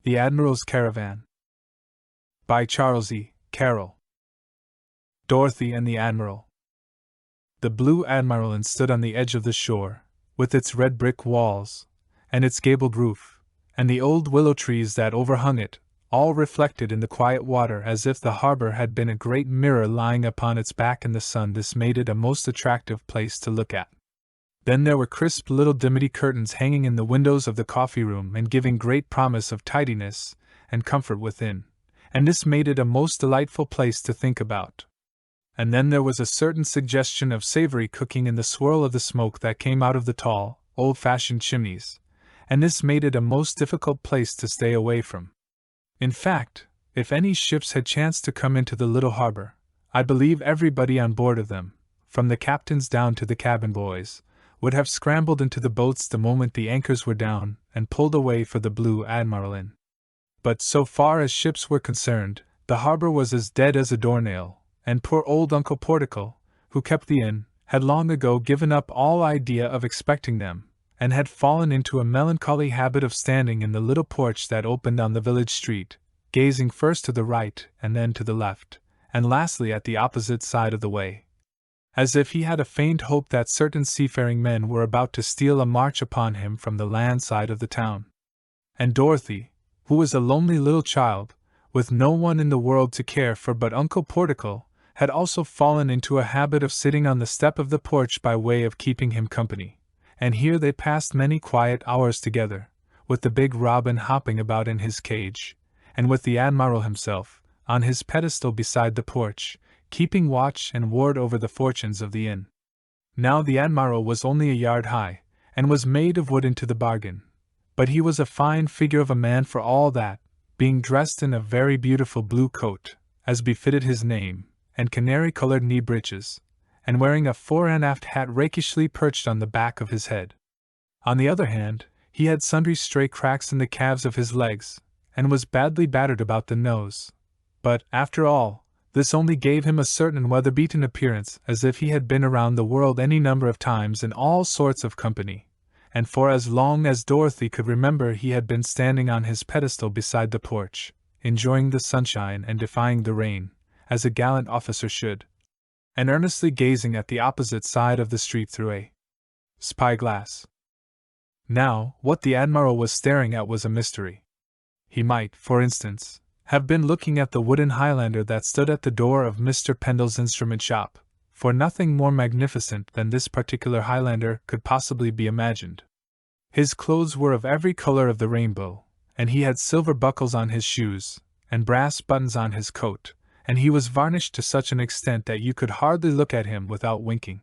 The Admiral's Caravan. By Charles E. Carryl. Dorothy and the Admiral. The blue Admiral stood on the edge of the shore, with its red brick walls, and its gabled roof, and the old willow trees that overhung it, all reflected in the quiet water as if the harbor had been a great mirror lying upon its back in the sun. This made it a most attractive place to look at. Then there were crisp little dimity curtains hanging in the windows of the coffee room and giving great promise of tidiness and comfort within, and this made it a most delightful place to think about. And then there was a certain suggestion of savory cooking in the swirl of the smoke that came out of the tall, old-fashioned chimneys, and this made it a most difficult place to stay away from. In fact, if any ships had chanced to come into the little harbor, I believe everybody on board of them, from the captains down to the cabin boys, would have scrambled into the boats the moment the anchors were down and pulled away for the Blue Admiral Inn. But so far as ships were concerned, the harbor was as dead as a doornail, and poor old Uncle Portico, who kept the inn, had long ago given up all idea of expecting them, and had fallen into a melancholy habit of standing in the little porch that opened on the village street, gazing first to the right and then to the left, and lastly at the opposite side of the way, as if he had a faint hope that certain seafaring men were about to steal a march upon him from the land side of the town. And Dorothy, who was a lonely little child, with no one in the world to care for but Uncle Portico, had also fallen into a habit of sitting on the step of the porch by way of keeping him company, and here they passed many quiet hours together, with the big robin hopping about in his cage, and with the Admiral himself, on his pedestal beside the porch, keeping watch and ward over the fortunes of the inn. Now the Admiral was only a yard high, and was made of wood into the bargain, but he was a fine figure of a man for all that, being dressed in a very beautiful blue coat, as befitted his name, and canary-colored knee breeches, and wearing a fore and aft hat rakishly perched on the back of his head. On the other hand, he had sundry stray cracks in the calves of his legs, and was badly battered about the nose. But, after all, this only gave him a certain weather-beaten appearance, as if he had been around the world any number of times in all sorts of company, and for as long as Dorothy could remember he had been standing on his pedestal beside the porch, enjoying the sunshine and defying the rain, as a gallant officer should, and earnestly gazing at the opposite side of the street through a spyglass. Now, what the Admiral was staring at was a mystery. He might, for instance, have been looking at the wooden Highlander that stood at the door of Mr. Pendle's instrument shop, for nothing more magnificent than this particular Highlander could possibly be imagined. His clothes were of every color of the rainbow, and he had silver buckles on his shoes, and brass buttons on his coat, and he was varnished to such an extent that you could hardly look at him without winking.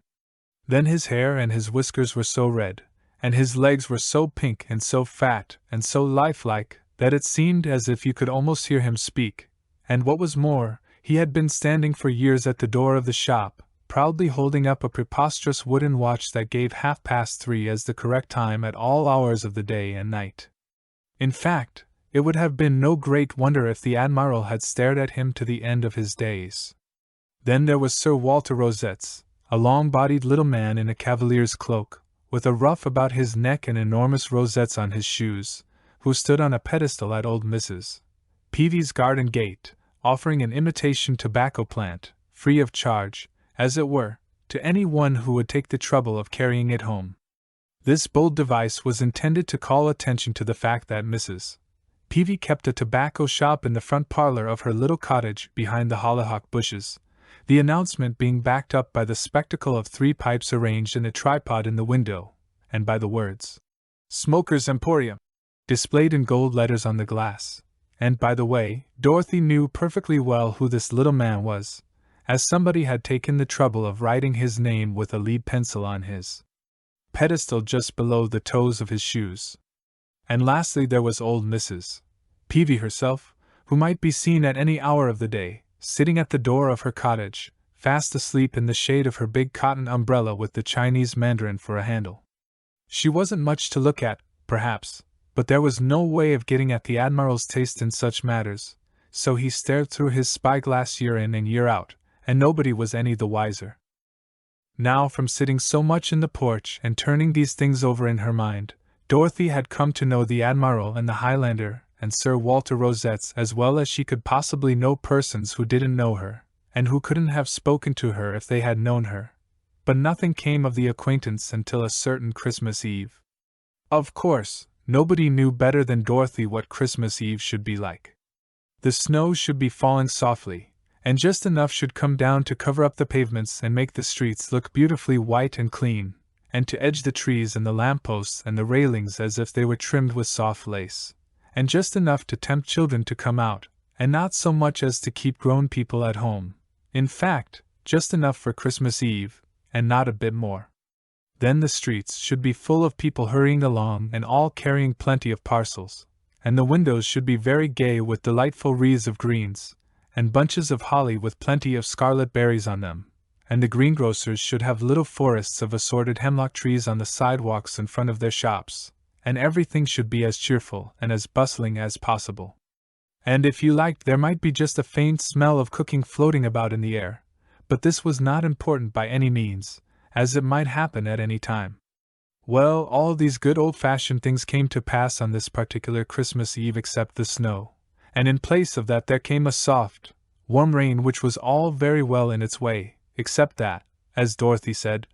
Then his hair and his whiskers were so red, and his legs were so pink and so fat and so lifelike, that it seemed as if you could almost hear him speak, and what was more, he had been standing for years at the door of the shop, proudly holding up a preposterous wooden watch that gave 3:30 as the correct time at all hours of the day and night. In fact, it would have been no great wonder if the Admiral had stared at him to the end of his days. Then there was Sir Walter Rosettes, a long-bodied little man in a cavalier's cloak, with a ruff about his neck and enormous rosettes on his shoes, who stood on a pedestal at old Mrs. Peavy's garden gate, offering an imitation tobacco plant, free of charge, as it were, to any one who would take the trouble of carrying it home. This bold device was intended to call attention to the fact that Mrs. Peavy kept a tobacco shop in the front parlor of her little cottage behind the hollyhock bushes, the announcement being backed up by the spectacle of 3 pipes arranged in a tripod in the window, and by the words, "Smoker's Emporium," displayed in gold letters on the glass. And by the way, Dorothy knew perfectly well who this little man was, as somebody had taken the trouble of writing his name with a lead pencil on his pedestal just below the toes of his shoes. And lastly there was old Mrs. Peavy herself, who might be seen at any hour of the day, sitting at the door of her cottage, fast asleep in the shade of her big cotton umbrella with the Chinese mandarin for a handle. She wasn't much to look at, perhaps, but there was no way of getting at the Admiral's taste in such matters, so he stared through his spyglass year in and year out, and nobody was any the wiser. Now, from sitting so much in the porch and turning these things over in her mind, Dorothy had come to know the Admiral and the Highlander and Sir Walter Rosettes as well as she could possibly know persons who didn't know her, and who couldn't have spoken to her if they had known her. But nothing came of the acquaintance until a certain Christmas Eve. Of course, nobody knew better than Dorothy what Christmas Eve should be like. The snow should be falling softly, and just enough should come down to cover up the pavements and make the streets look beautifully white and clean, and to edge the trees and the lampposts and the railings as if they were trimmed with soft lace, and just enough to tempt children to come out, and not so much as to keep grown people at home. In fact, just enough for Christmas Eve, and not a bit more. Then the streets should be full of people hurrying along and all carrying plenty of parcels, and the windows should be very gay with delightful wreaths of greens, and bunches of holly with plenty of scarlet berries on them, and the greengrocers should have little forests of assorted hemlock trees on the sidewalks in front of their shops, and everything should be as cheerful and as bustling as possible. And if you liked, there might be just a faint smell of cooking floating about in the air, but this was not important by any means, as it might happen at any time. Well, all these good old-fashioned things came to pass on this particular Christmas Eve except the snow, and in place of that there came a soft, warm rain which was all very well in its way, except that, as Dorothy said,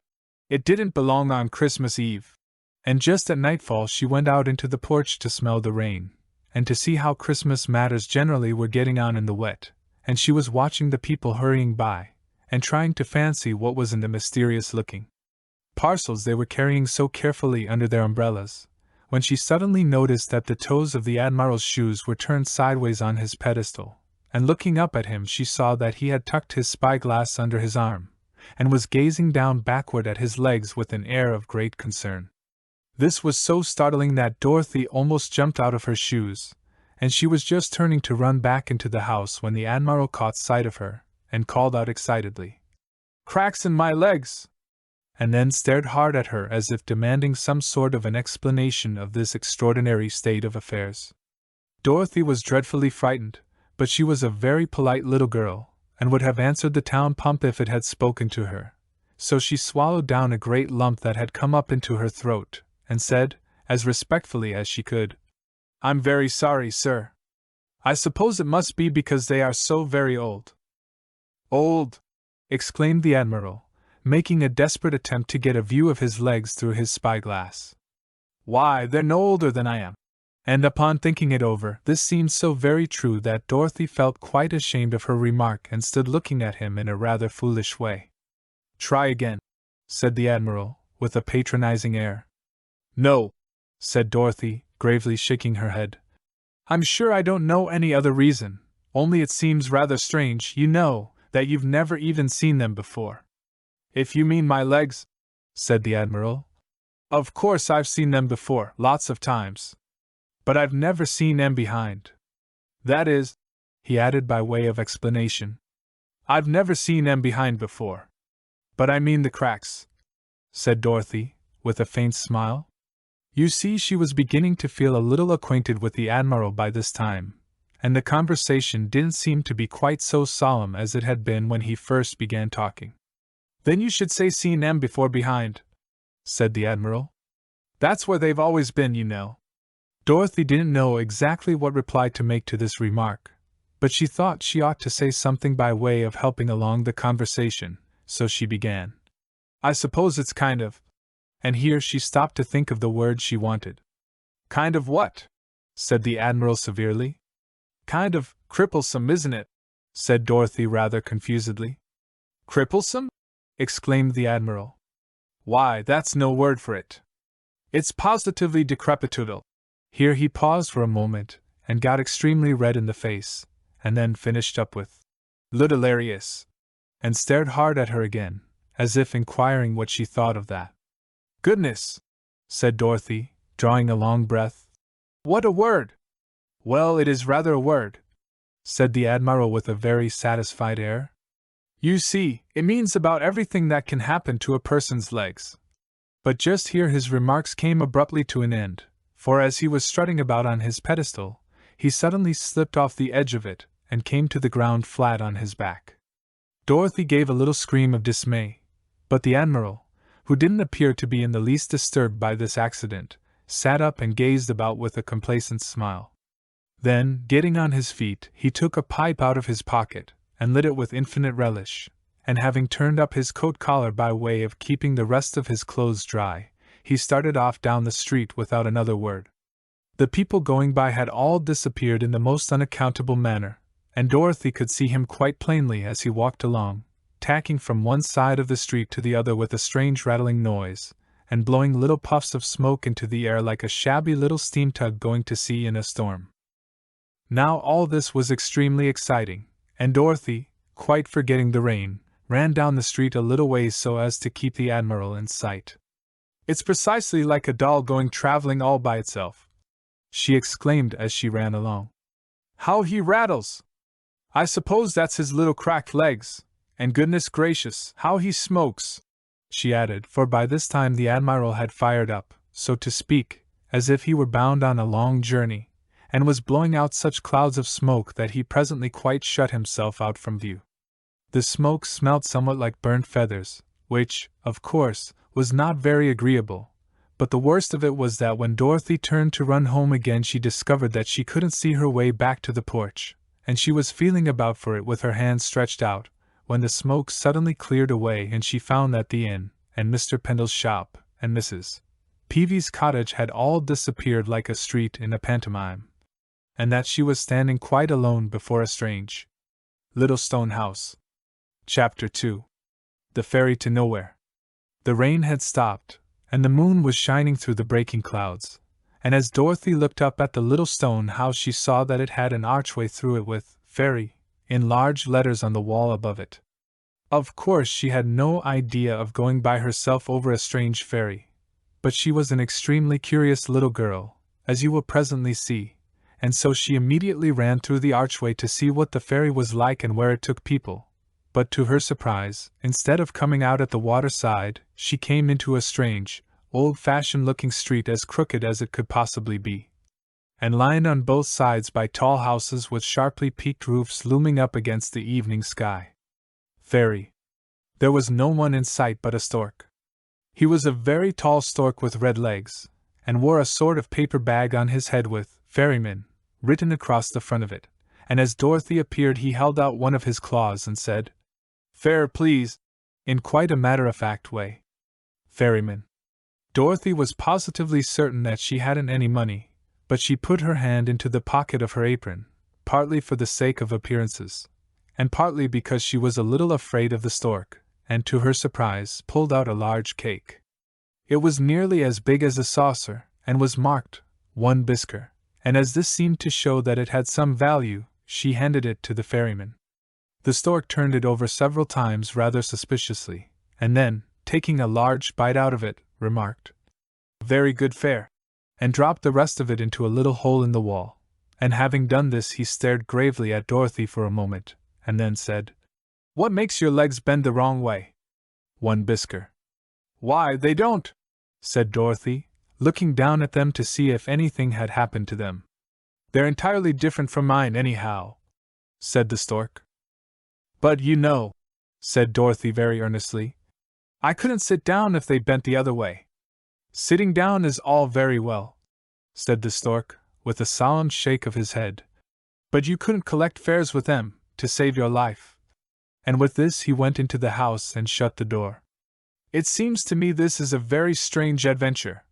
it didn't belong on Christmas Eve. And just at nightfall she went out into the porch to smell the rain, and to see how Christmas matters generally were getting on in the wet, and she was watching the people hurrying by, and trying to fancy what was in the mysterious-looking parcels they were carrying so carefully under their umbrellas, when she suddenly noticed that the toes of the Admiral's shoes were turned sideways on his pedestal, and looking up at him she saw that he had tucked his spyglass under his arm, and was gazing down backward at his legs with an air of great concern. This was so startling that Dorothy almost jumped out of her shoes, and she was just turning to run back into the house when the Admiral caught sight of her, and called out excitedly, "Cracks in my legs!" and then stared hard at her as if demanding some sort of an explanation of this extraordinary state of affairs. Dorothy was dreadfully frightened, but she was a very polite little girl, and would have answered the town pump if it had spoken to her, so she swallowed down a great lump that had come up into her throat, and said, as respectfully as she could, "I'm very sorry, sir. I suppose it must be because they are so very old." "Old!" exclaimed the Admiral, making a desperate attempt to get a view of his legs through his spyglass. "Why, they're no older than I am." And upon thinking it over, this seemed so very true that Dorothy felt quite ashamed of her remark and stood looking at him in a rather foolish way. "Try again," said the Admiral, with a patronizing air. "No," said Dorothy, gravely shaking her head. "I'm sure I don't know any other reason, only it seems rather strange, you know, that you've never even seen them before." "If you mean my legs," said the Admiral, "of course I've seen them before, lots of times. But I've never seen them behind. That is," he added by way of explanation, "I've never seen them behind before. But I mean the cracks," said Dorothy, with a faint smile. You see, she was beginning to feel a little acquainted with the Admiral by this time, and the conversation didn't seem to be quite so solemn as it had been when he first began talking. "Then you should say seen 'em before behind," said the Admiral. "That's where they've always been, you know." Dorothy didn't know exactly what reply to make to this remark, but she thought she ought to say something by way of helping along the conversation, so she began. "I suppose it's kind of—" and here she stopped to think of the word she wanted. "Kind of what?" said the Admiral severely. "Kind of cripplesome, isn't it?" said Dorothy rather confusedly. "Cripplesome?" exclaimed the Admiral. "Why, that's no word for it. It's positively decrepitutal." Here he paused for a moment, and got extremely red in the face, and then finished up with, "Ludilarious," and stared hard at her again, as if inquiring what she thought of that. "Goodness!" said Dorothy, drawing a long breath. "What a word!" "Well, it is rather a word," said the Admiral with a very satisfied air. "You see, it means about everything that can happen to a person's legs." But just here his remarks came abruptly to an end, for as he was strutting about on his pedestal, he suddenly slipped off the edge of it, and came to the ground flat on his back. Dorothy gave a little scream of dismay, but the Admiral, who didn't appear to be in the least disturbed by this accident, sat up and gazed about with a complacent smile. Then, getting on his feet, he took a pipe out of his pocket, and lit it with infinite relish, and having turned up his coat collar by way of keeping the rest of his clothes dry, he started off down the street without another word. The people going by had all disappeared in the most unaccountable manner, and Dorothy could see him quite plainly as he walked along, tacking from one side of the street to the other with a strange rattling noise, and blowing little puffs of smoke into the air like a shabby little steam tug going to sea in a storm. Now all this was extremely exciting, and Dorothy, quite forgetting the rain, ran down the street a little ways so as to keep the Admiral in sight. "It's precisely like a doll going traveling all by itself," she exclaimed as she ran along. "How he rattles! I suppose that's his little cracked legs, and goodness gracious, how he smokes!" she added, for by this time the Admiral had fired up, so to speak, as if he were bound on a long journey, and was blowing out such clouds of smoke that he presently quite shut himself out from view. The smoke smelt somewhat like burnt feathers, which, of course, was not very agreeable, but the worst of it was that when Dorothy turned to run home again she discovered that she couldn't see her way back to the porch, and she was feeling about for it with her hands stretched out, when the smoke suddenly cleared away and she found that the inn, and Mr. Pendle's shop, and Mrs. Peavy's cottage had all disappeared like a street in a pantomime, and that she was standing quite alone before a strange little stone house. Chapter 2. The Ferry to Nowhere. The rain had stopped, and the moon was shining through the breaking clouds, and as Dorothy looked up at the little stone house she saw that it had an archway through it with "Ferry" in large letters on the wall above it. Of course she had no idea of going by herself over a strange ferry, but she was an extremely curious little girl, as you will presently see, and so she immediately ran through the archway to see what the ferry was like and where it took people. But to her surprise, instead of coming out at the water side, she came into a strange, old-fashioned looking street as crooked as it could possibly be, and lined on both sides by tall houses with sharply peaked roofs looming up against the evening sky. Ferry. There was no one in sight but a stork. He was a very tall stork with red legs, and wore a sort of paper bag on his head with "Ferryman" written across the front of it, and as Dorothy appeared he held out one of his claws and said, "Fare, please," in quite a matter-of-fact way. Ferryman. Dorothy was positively certain that she hadn't any money, but she put her hand into the pocket of her apron, partly for the sake of appearances, and partly because she was a little afraid of the stork, and to her surprise pulled out a large cake. It was nearly as big as a saucer, and was marked 1 bisker, and as this seemed to show that it had some value, she handed it to the ferryman. The stork turned it over several times rather suspiciously, and then, taking a large bite out of it, remarked, "Very good fare," and dropped the rest of it into a little hole in the wall, and having done this he stared gravely at Dorothy for a moment, and then said, "What makes your legs bend the wrong way?" 1 bisker. "Why, they don't," said Dorothy, looking down at them to see if anything had happened to them. "They're entirely different from mine anyhow," said the stork. "But you know," said Dorothy very earnestly, "I couldn't sit down if they bent the other way." "Sitting down is all very well," said the stork, with a solemn shake of his head, "but you couldn't collect fares with them, to save your life." And with this he went into the house and shut the door. "It seems to me this is a very strange adventure,"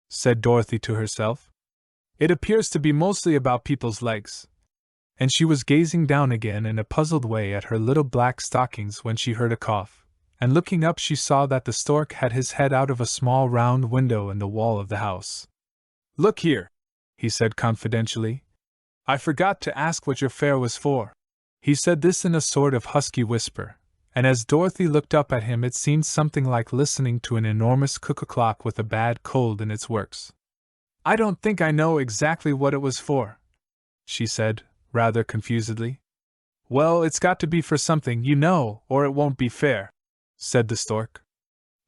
said Dorothy to herself. "It appears to be mostly about people's legs." And she was gazing down again in a puzzled way at her little black stockings when she heard a cough, and looking up she saw that the stork had his head out of a small round window in the wall of the house. "Look here," he said confidentially. "I forgot to ask what your fare was for." He said this in a sort of husky whisper, and as Dorothy looked up at him it seemed something like listening to an enormous cuckoo clock with a bad cold in its works. "I don't think I know exactly what it was for," she said, rather confusedly. "Well, it's got to be for something, you know, or it won't be fair," said the stork.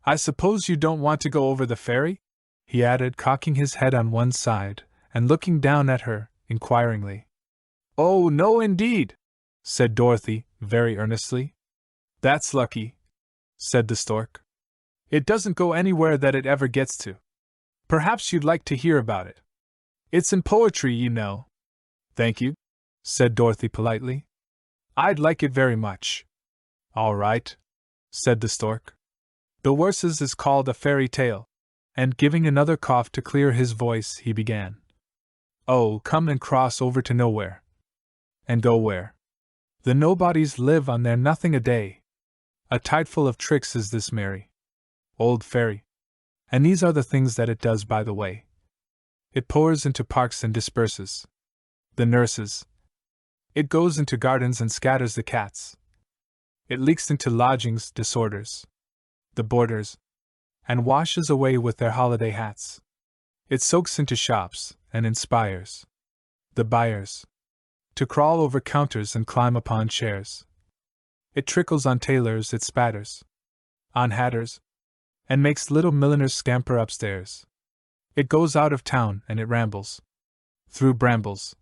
"I suppose you don't want to go over the ferry?" he added, cocking his head on one side, and looking down at her, inquiringly. "Oh, no indeed," said Dorothy, very earnestly. "That's lucky," said the stork. "It doesn't go anywhere that it ever gets to. Perhaps you'd like to hear about it. It's in poetry, you know." "Thank you," said Dorothy politely. "I'd like it very much." "All right," said the stork. "The worses is called a fairy tale." And giving another cough to clear his voice, he began. "Oh, come and cross over to nowhere." "And go where?" "The nobodies live on their nothing a day. A tideful of tricks is this merry old fairy. And these are the things that it does, by the way. It pours into parks and disperses the nurses. It goes into gardens and scatters the cats. It leaks into lodgings, disorders the boarders, and washes away with their holiday hats. It soaks into shops, and inspires the buyers to crawl over counters and climb upon chairs. It trickles on tailors, it spatters on hatters, and makes little milliners scamper upstairs. It goes out of town, and it rambles through brambles.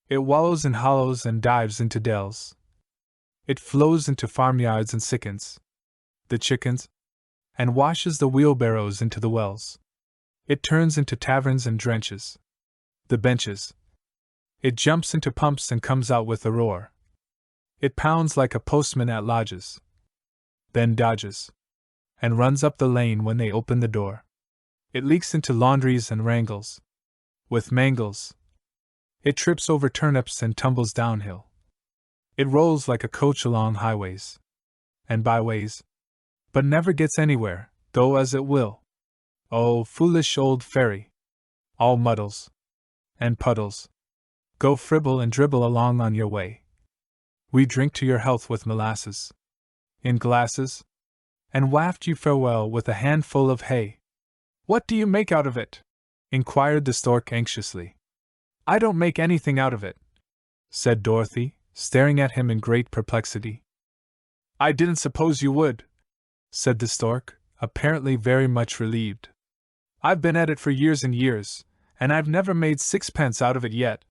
It wallows in hollows and dives into dells. It flows into farmyards and sickens the chickens, and washes the wheelbarrows into the wells. It turns into taverns and drenches the benches. It jumps into pumps and comes out with a roar. It pounds like a postman at lodges, then dodges, and runs up the lane when they open the door. It leaks into laundries and wrangles with mangles. It trips over turnips and tumbles downhill. It rolls like a coach along highways and byways, but never gets anywhere, though as it will. Oh, foolish old fairy! All muddles and puddles. Go fribble and dribble along on your way. We drink to your health with molasses in glasses, and waft you farewell with a handful of hay. What do you make out of it? Inquired the stork anxiously. I don't make anything out of it, said Dorothy, staring at him in great perplexity. I didn't suppose you would, said the stork, apparently very much relieved. I've been at it for years and years, and I've never made sixpence out of it yet.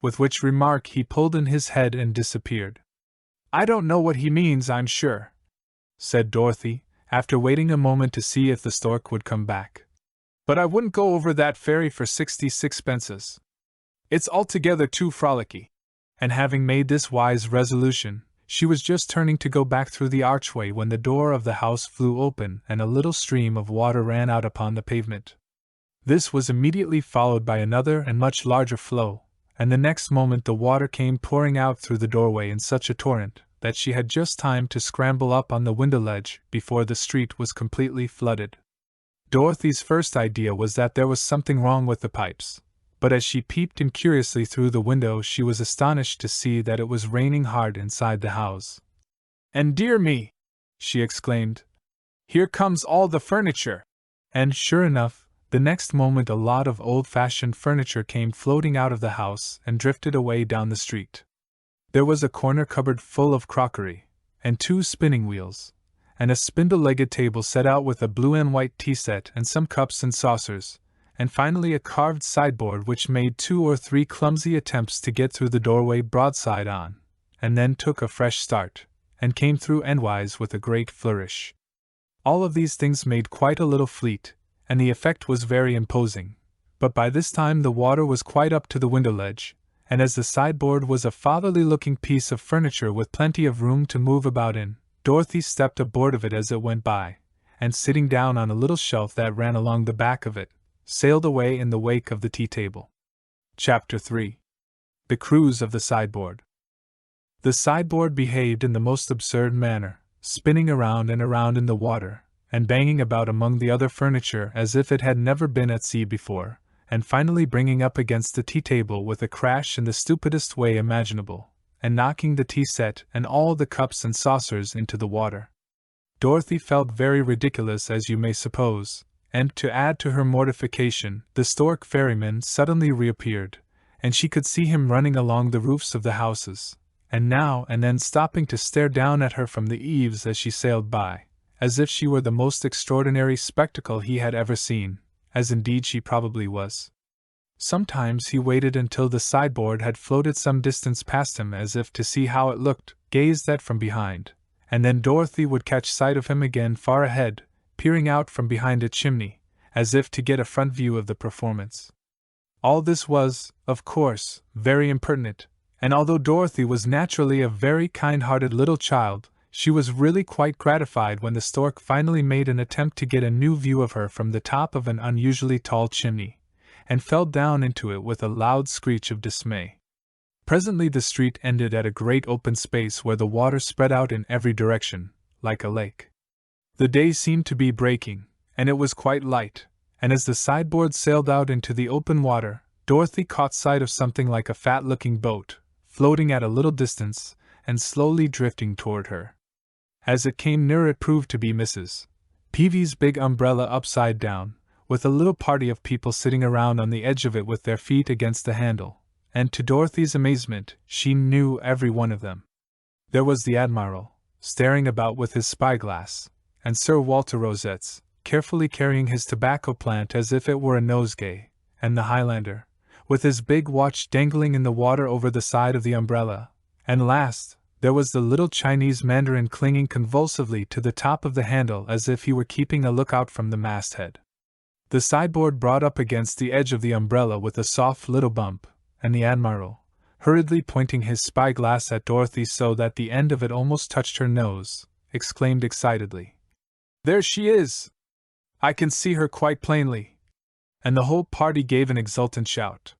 With which remark he pulled in his head and disappeared. I don't know what he means, I'm sure, said Dorothy, after waiting a moment to see if the stork would come back. But I wouldn't go over that ferry for 66 pences. It's altogether too frolicky. And having made this wise resolution, she was just turning to go back through the archway when the door of the house flew open and a little stream of water ran out upon the pavement. This was immediately followed by another and much larger flow, and the next moment the water came pouring out through the doorway in such a torrent that she had just time to scramble up on the window ledge before the street was completely flooded. Dorothy's first idea was that there was something wrong with the pipes, but as she peeped in curiously through the window she was astonished to see that it was raining hard inside the house. And dear me! She exclaimed, here comes all the furniture! And sure enough, the next moment a lot of old-fashioned furniture came floating out of the house and drifted away down the street. There was a corner cupboard full of crockery, and 2 spinning wheels, and a spindle-legged table set out with a blue and white tea set and some cups and saucers, and finally a carved sideboard which made 2 or 3 clumsy attempts to get through the doorway broadside on, and then took a fresh start, and came through endwise with a great flourish. All of these things made quite a little fleet, and the effect was very imposing, but by this time the water was quite up to the window ledge, and as the sideboard was a fatherly-looking piece of furniture with plenty of room to move about in, Dorothy stepped aboard of it as it went by, and sitting down on a little shelf that ran along the back of it, sailed away in the wake of the tea-table. Chapter 3. The Cruise of the Sideboard. The sideboard behaved in the most absurd manner, spinning around and around in the water, and banging about among the other furniture as if it had never been at sea before, and finally bringing up against the tea-table with a crash in the stupidest way imaginable, and knocking the tea-set and all the cups and saucers into the water. Dorothy felt very ridiculous, as you may suppose, and, to add to her mortification, the stork ferryman suddenly reappeared, and she could see him running along the roofs of the houses, and now and then stopping to stare down at her from the eaves as she sailed by, as if she were the most extraordinary spectacle he had ever seen, as indeed she probably was. Sometimes he waited until the sideboard had floated some distance past him as if to see how it looked, gazed at from behind, and then Dorothy would catch sight of him again far ahead, peering out from behind a chimney, as if to get a front view of the performance. All this was, of course, very impertinent, and although Dorothy was naturally a very kind-hearted little child, she was really quite gratified when the stork finally made an attempt to get a new view of her from the top of an unusually tall chimney, and fell down into it with a loud screech of dismay. Presently the street ended at a great open space where the water spread out in every direction, like a lake. The day seemed to be breaking, and it was quite light, and as the sideboard sailed out into the open water, Dorothy caught sight of something like a fat-looking boat, floating at a little distance, and slowly drifting toward her. As it came nearer it proved to be Mrs. Peavy's big umbrella upside down, with a little party of people sitting around on the edge of it with their feet against the handle, and to Dorothy's amazement, she knew every one of them. There was the Admiral, staring about with his spyglass, and Sir Walter Rosettes, carefully carrying his tobacco plant as if it were a nosegay, and the Highlander, with his big watch dangling in the water over the side of the umbrella, and last, there was the little Chinese mandarin clinging convulsively to the top of the handle as if he were keeping a lookout from the masthead. The sideboard brought up against the edge of the umbrella with a soft little bump, and the Admiral, hurriedly pointing his spyglass at Dorothy so that the end of it almost touched her nose, exclaimed excitedly, "There she is! I can see her quite plainly!" And the whole party gave an exultant shout.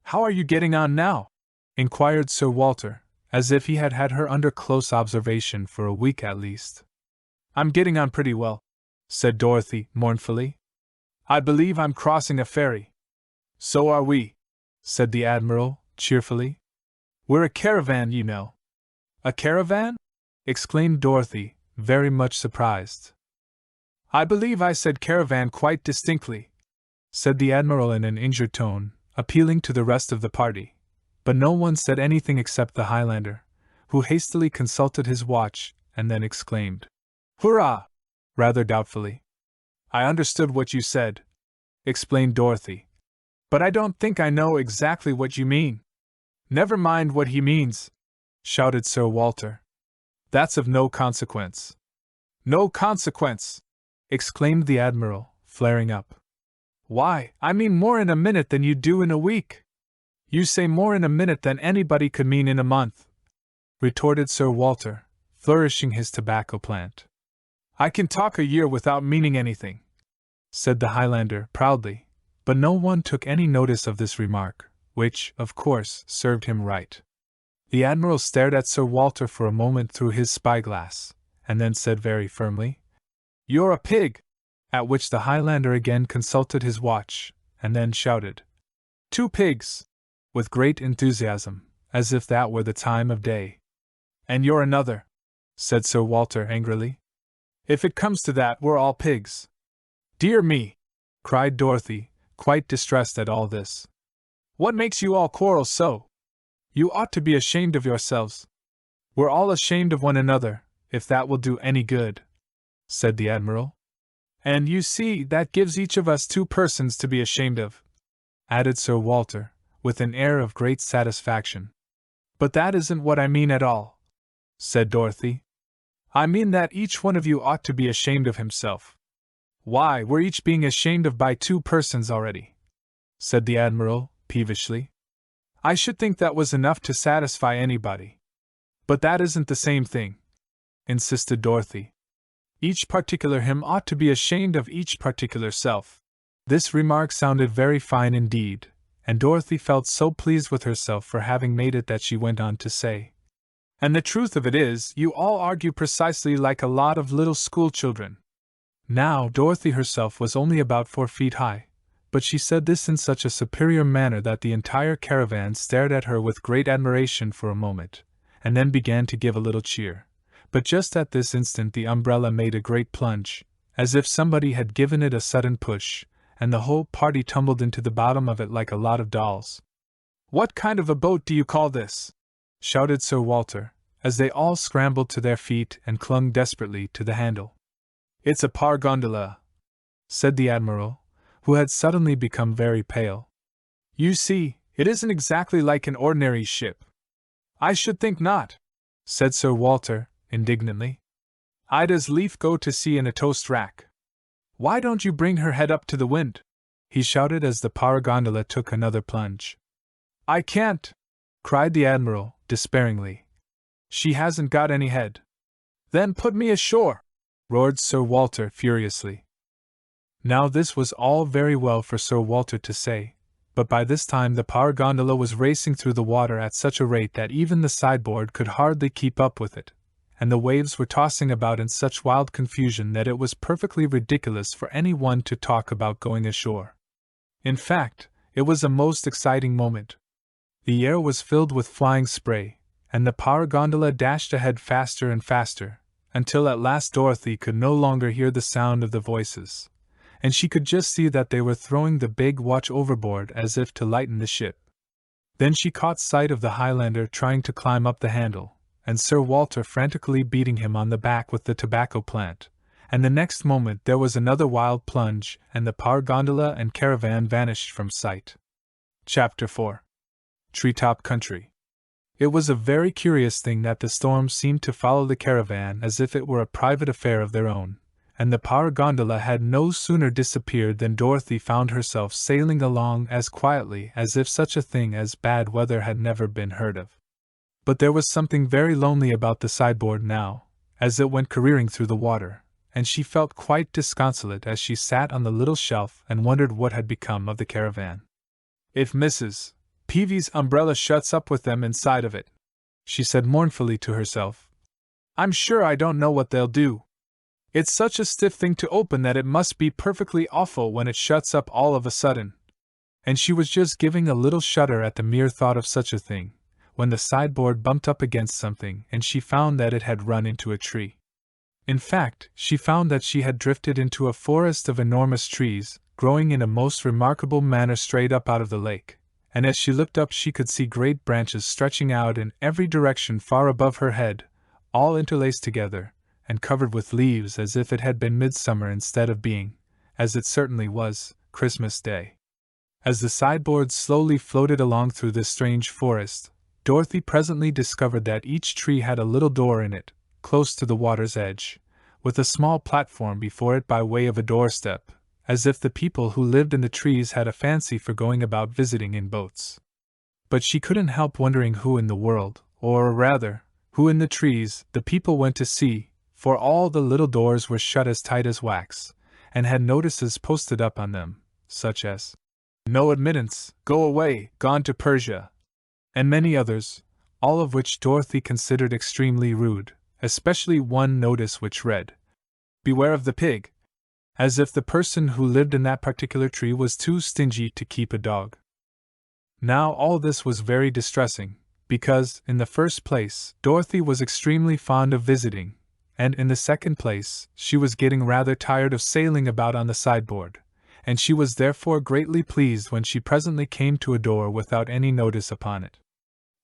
"How are you getting on now?" inquired Sir Walter, as if he had had her under close observation for a week at least. "I'm getting on pretty well," said Dorothy, mournfully. "I believe I'm crossing a ferry." "So are we," said the Admiral, cheerfully. "We're a caravan, you know." "A caravan?" exclaimed Dorothy, very much surprised. "I believe I said caravan quite distinctly," said the Admiral in an injured tone, appealing to the rest of the party. But no one said anything except the Highlander, who hastily consulted his watch, and then exclaimed, "Hurrah!" rather doubtfully. "I understood what you said," explained Dorothy. "But I don't think I know exactly what you mean." "Never mind what he means," shouted Sir Walter. "That's of no consequence." "No consequence!" exclaimed the Admiral, flaring up. "Why, I mean more in a minute than you do in a week." "You say more in a minute than anybody could mean in a month," retorted Sir Walter, flourishing his tobacco plant. "I can talk a year without meaning anything," said the Highlander, proudly, but no one took any notice of this remark, which, of course, served him right. The Admiral stared at Sir Walter for a moment through his spyglass, and then said very firmly, "You're a pig!" At which the Highlander again consulted his watch, and then shouted, "2 pigs!" with great enthusiasm, as if that were the time of day. "And you're another," said Sir Walter angrily. "If it comes to that, we're all pigs." "Dear me!" cried Dorothy, quite distressed at all this. "What makes you all quarrel so? You ought to be ashamed of yourselves." "We're all ashamed of one another, if that will do any good," said the Admiral. "And, you see, that gives each of us 2 persons to be ashamed of," added Sir Walter, with an air of great satisfaction. "But that isn't what I mean at all," said Dorothy. "I mean that each one of you ought to be ashamed of himself." "Why, we're each being ashamed of by 2 persons already," said the Admiral, peevishly. "I should think that was enough to satisfy anybody." "But that isn't the same thing," insisted Dorothy. "Each particular him ought to be ashamed of each particular self." This remark sounded very fine indeed, and Dorothy felt so pleased with herself for having made it that she went on to say, "And the truth of it is, you all argue precisely like a lot of little school children." Now, Dorothy herself was only about 4 feet high, but she said this in such a superior manner that the entire caravan stared at her with great admiration for a moment, and then began to give a little cheer. But just at this instant the umbrella made a great plunge, as if somebody had given it a sudden push, and the whole party tumbled into the bottom of it like a lot of dolls. "What kind of a boat do you call this?" shouted Sir Walter, as they all scrambled to their feet and clung desperately to the handle. "It's a par-gondola," said the Admiral, who had suddenly become very pale. "You see, it isn't exactly like an ordinary ship." "I should think not," said Sir Walter, indignantly. "I'd as lief go to sea in a toast rack. Why don't you bring her head up to the wind?" he shouted as the power gondola took another plunge. "I can't!" cried the Admiral, despairingly. "She hasn't got any head." "Then put me ashore!" roared Sir Walter furiously. Now this was all very well for Sir Walter to say, but by this time the power gondola was racing through the water at such a rate that even the sideboard could hardly keep up with it, and the waves were tossing about in such wild confusion that it was perfectly ridiculous for any one to talk about going ashore. In fact, it was a most exciting moment. The air was filled with flying spray, and the power gondola dashed ahead faster and faster, until at last Dorothy could no longer hear the sound of the voices, and she could just see that they were throwing the big watch overboard as if to lighten the ship. Then she caught sight of the Highlander trying to climb up the handle, and Sir Walter frantically beating him on the back with the tobacco plant, and the next moment there was another wild plunge, and the power gondola and caravan vanished from sight. Chapter 4. Treetop Country. It was a very curious thing that the storm seemed to follow the caravan as if it were a private affair of their own, and the power gondola had no sooner disappeared than Dorothy found herself sailing along as quietly as if such a thing as bad weather had never been heard of. But there was something very lonely about the sideboard now, as it went careering through the water, and she felt quite disconsolate as she sat on the little shelf and wondered what had become of the caravan. "If Mrs. Peavy's umbrella shuts up with them inside of it," she said mournfully to herself, "I'm sure I don't know what they'll do. It's such a stiff thing to open that it must be perfectly awful when it shuts up all of a sudden." And she was just giving a little shudder at the mere thought of such a thing, when the sideboard bumped up against something and she found that it had run into a tree. In fact, she found that she had drifted into a forest of enormous trees, growing in a most remarkable manner straight up out of the lake, and as she looked up she could see great branches stretching out in every direction far above her head, all interlaced together, and covered with leaves as if it had been midsummer instead of being, as it certainly was, Christmas Day. As the sideboard slowly floated along through this strange forest, Dorothy presently discovered that each tree had a little door in it, close to the water's edge, with a small platform before it by way of a doorstep, as if the people who lived in the trees had a fancy for going about visiting in boats. But she couldn't help wondering who in the world, or rather, who in the trees, the people went to see, for all the little doors were shut as tight as wax, and had notices posted up on them, such as, "No admittance, go away, gone to Persia," and many others, all of which Dorothy considered extremely rude, especially one notice which read, "Beware of the pig," as if the person who lived in that particular tree was too stingy to keep a dog. Now all this was very distressing, because, in the first place, Dorothy was extremely fond of visiting, and in the second place, she was getting rather tired of sailing about on the sideboard, and she was therefore greatly pleased when she presently came to a door without any notice upon it.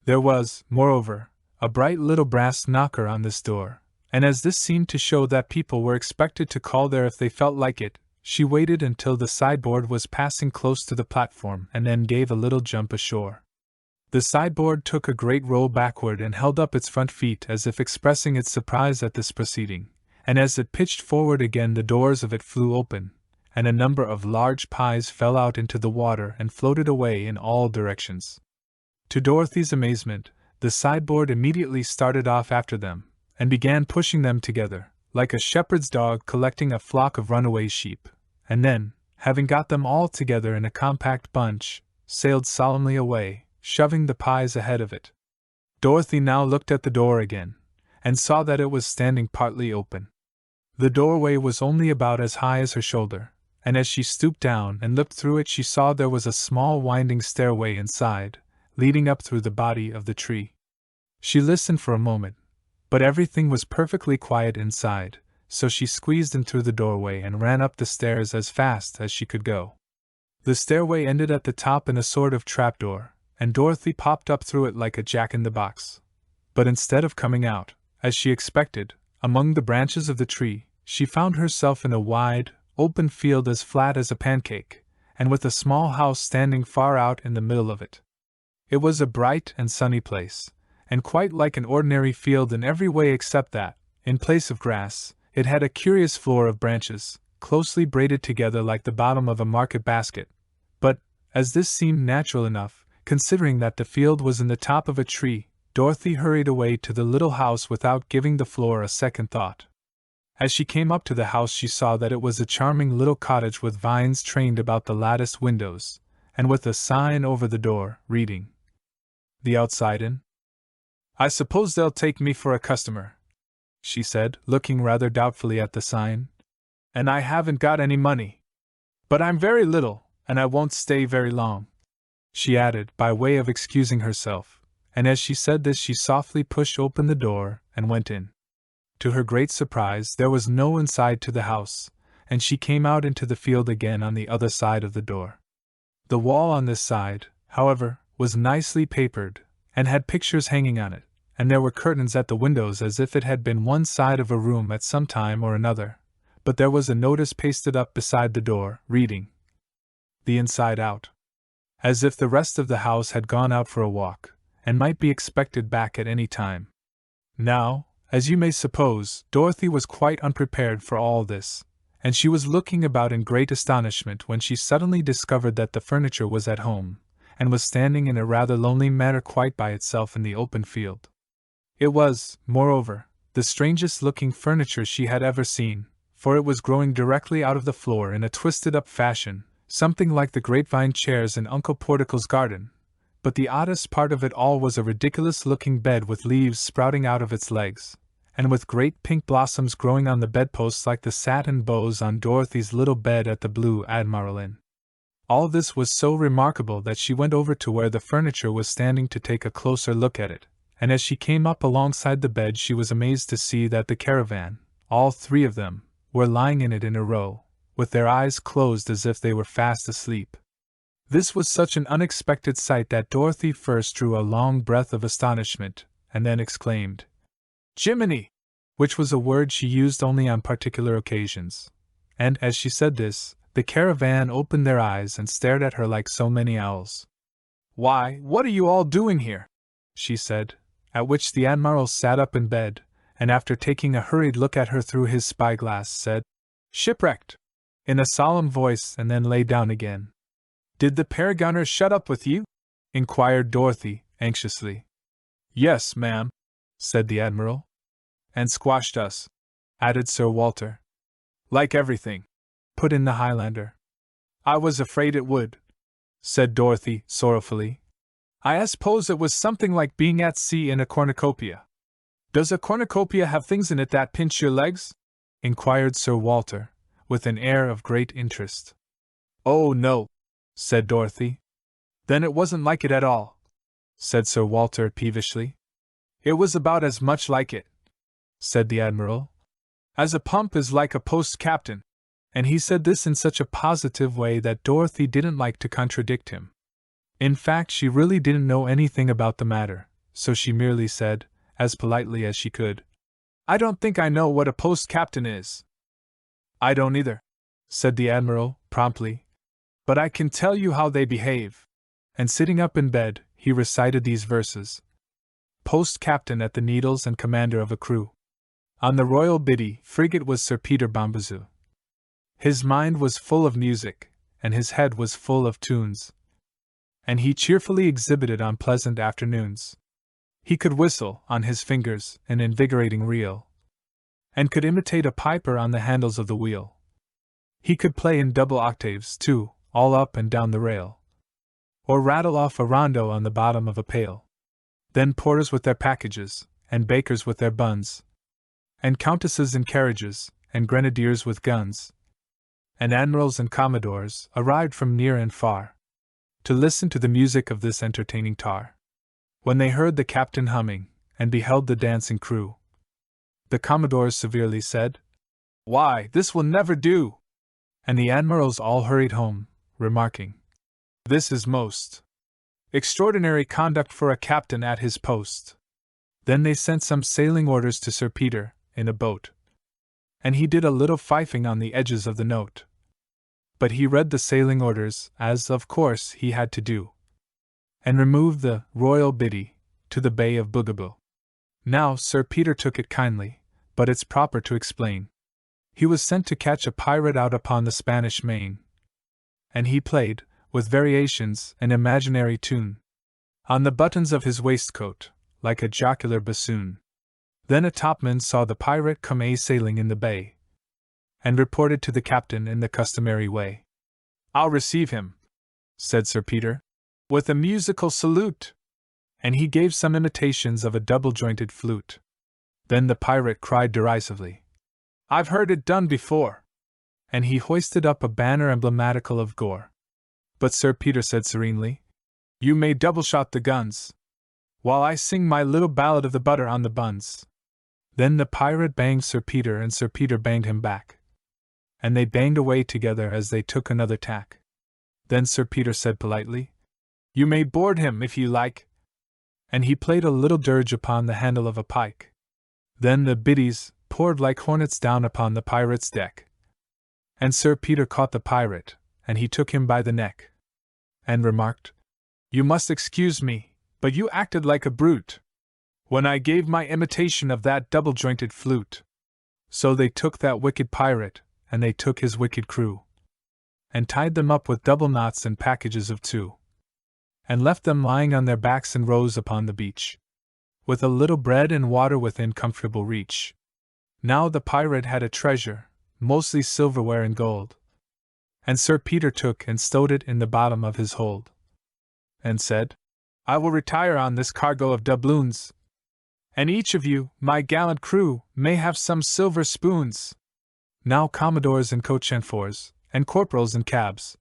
There was, moreover, a bright little brass knocker on this door, and as this seemed to show that people were expected to call there if they felt like it, she waited until the sideboard was passing close to the platform and then gave a little jump ashore. The sideboard took a great roll backward and held up its front feet as if expressing its surprise at this proceeding, and as it pitched forward again the doors of it flew open, and a number of large pies fell out into the water and floated away in all directions. To Dorothy's amazement, the sideboard immediately started off after them, and began pushing them together, like a shepherd's dog collecting a flock of runaway sheep, and then, having got them all together in a compact bunch, sailed solemnly away, shoving the pies ahead of it. Dorothy now looked at the door again, and saw that it was standing partly open. The doorway was only about as high as her shoulder, and as she stooped down and looked through it she saw there was a small winding stairway inside, leading up through the body of the tree. She listened for a moment, but everything was perfectly quiet inside, so she squeezed in through the doorway and ran up the stairs as fast as she could go. The stairway ended at the top in a sort of trapdoor, and Dorothy popped up through it like a jack-in-the-box. But instead of coming out, as she expected, among the branches of the tree, she found herself in a wide, open field as flat as a pancake, and with a small house standing far out in the middle of it. It was a bright and sunny place, and quite like an ordinary field in every way except that, in place of grass, it had a curious floor of branches, closely braided together like the bottom of a market basket, as this seemed natural enough, considering that the field was in the top of a tree, Dorothy hurried away to the little house without giving the floor a second thought. As she came up to the house, she saw that it was a charming little cottage with vines trained about the lattice windows, and with a sign over the door, reading, "The Outside Inn." "I suppose they'll take me for a customer," she said, looking rather doubtfully at the sign. "And I haven't got any money. But I'm very little, and I won't stay very long," she added, by way of excusing herself, and as she said this she softly pushed open the door and went in. To her great surprise, there was no inside to the house, and she came out into the field again on the other side of the door. The wall on this side, however, was nicely papered, and had pictures hanging on it, and there were curtains at the windows as if it had been one side of a room at some time or another, but there was a notice pasted up beside the door, reading, "The Inside Out," as if the rest of the house had gone out for a walk, and might be expected back at any time. Now, as you may suppose, Dorothy was quite unprepared for all this, and she was looking about in great astonishment when she suddenly discovered that the furniture was at home, and was standing in a rather lonely manner quite by itself in the open field. It was, moreover, the strangest looking furniture she had ever seen, for it was growing directly out of the floor in a twisted-up fashion, something like the grapevine chairs in Uncle Porticle's garden, but the oddest part of it all was a ridiculous-looking bed with leaves sprouting out of its legs, and with great pink blossoms growing on the bedposts like the satin bows on Dorothy's little bed at the Blue Admiral Inn. All this was so remarkable that she went over to where the furniture was standing to take a closer look at it, and as she came up alongside the bed she was amazed to see that the Caravan, all three of them, were lying in it in a row, with their eyes closed as if they were fast asleep. This was such an unexpected sight that Dorothy first drew a long breath of astonishment, and then exclaimed, "Jiminy!" which was a word she used only on particular occasions. And, as she said this, the Caravan opened their eyes and stared at her like so many owls. "Why, what are you all doing here?" she said, at which the Admiral sat up in bed, and after taking a hurried look at her through his spyglass said, "Shipwrecked," in a solemn voice, and then lay down again. "Did the Paragoners shut up with you?" inquired Dorothy, anxiously. "Yes, ma'am," said the Admiral. "And squashed us," added Sir Walter. "Like everything," put in the Highlander. "I was afraid it would," said Dorothy, sorrowfully. "I suppose it was something like being at sea in a cornucopia." "Does a cornucopia have things in it that pinch your legs?" inquired Sir Walter, with an air of great interest. "Oh, no," said Dorothy. "Then it wasn't like it at all," said Sir Walter peevishly. "It was about as much like it," said the Admiral, "as a pump is like a post-captain," and he said this in such a positive way that Dorothy didn't like to contradict him. In fact, she really didn't know anything about the matter, so she merely said, as politely as she could, "I don't think I know what a post-captain is." "I don't either," said the Admiral, promptly, "but I can tell you how they behave." And sitting up in bed, he recited these verses. Post-captain at the Needles and commander of a crew. On the Royal Biddy frigate was Sir Peter Bombazoo. His mind was full of music, and his head was full of tunes, and he cheerfully exhibited on pleasant afternoons. He could whistle, on his fingers, an invigorating reel, and could imitate a piper on the handles of the wheel. He could play in double octaves, too, all up and down the rail, or rattle off a rondo on the bottom of a pail. Then porters with their packages, and bakers with their buns, and countesses in carriages, and grenadiers with guns, and admirals and commodores, arrived from near and far, to listen to the music of this entertaining tar. When they heard the captain humming, and beheld the dancing crew, the commodores severely said, "Why, this will never do!" And the admirals all hurried home, remarking, "This is most extraordinary conduct for a captain at his post." Then they sent some sailing orders to Sir Peter, in a boat, and he did a little fifing on the edges of the note. But he read the sailing orders, as of course he had to do, and removed the Royal Biddy to the Bay of Boogaboo. Now Sir Peter took it kindly, but it's proper to explain. He was sent to catch a pirate out upon the Spanish Main, and he played, with variations and imaginary tune, on the buttons of his waistcoat, like a jocular bassoon. Then a topman saw the pirate come a-sailing in the bay, and reported to the captain in the customary way. "I'll receive him," said Sir Peter, "with a musical salute," and he gave some imitations of a double-jointed flute. Then the pirate cried derisively, "I've heard it done before," and he hoisted up a banner emblematical of gore. But Sir Peter said serenely, "You may double-shot the guns, while I sing my little ballad of the butter on the buns." Then the pirate banged Sir Peter and Sir Peter banged him back, and they banged away together as they took another tack. Then Sir Peter said politely, "You may board him if you like," and he played a little dirge upon the handle of a pike. Then the biddies poured like hornets down upon the pirate's deck, and Sir Peter caught the pirate, and he took him by the neck, and remarked, "You must excuse me, but you acted like a brute when I gave my imitation of that double-jointed flute." So they took that wicked pirate, and they took his wicked crew, and tied them up with double knots and packages of two, and left them lying on their backs in rows upon the beach, with a little bread and water within comfortable reach. Now the pirate had a treasure, mostly silverware and gold, and Sir Peter took and stowed it in the bottom of his hold, and said, "I will retire on this cargo of doubloons, and each of you, my gallant crew, may have some silver spoons." Now commodores and coach-and-fours, and corporals and cabs,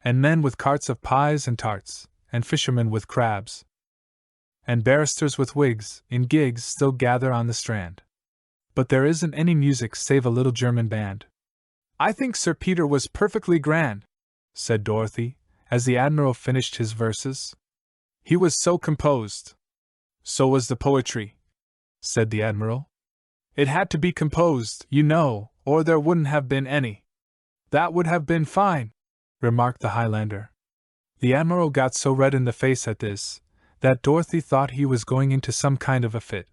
and men with carts of pies and tarts, and fishermen with crabs, and barristers with wigs, in gigs still gather on the strand. But there isn't any music save a little German band. "I think Sir Peter was perfectly grand," said Dorothy, as the Admiral finished his verses. "He was so composed." "So was the poetry," said the Admiral. "It had to be composed, you know, or there wouldn't have been any." "That would have been fine," remarked the Highlander. The Admiral got so red in the face at this, that Dorothy thought he was going into some kind of a fit.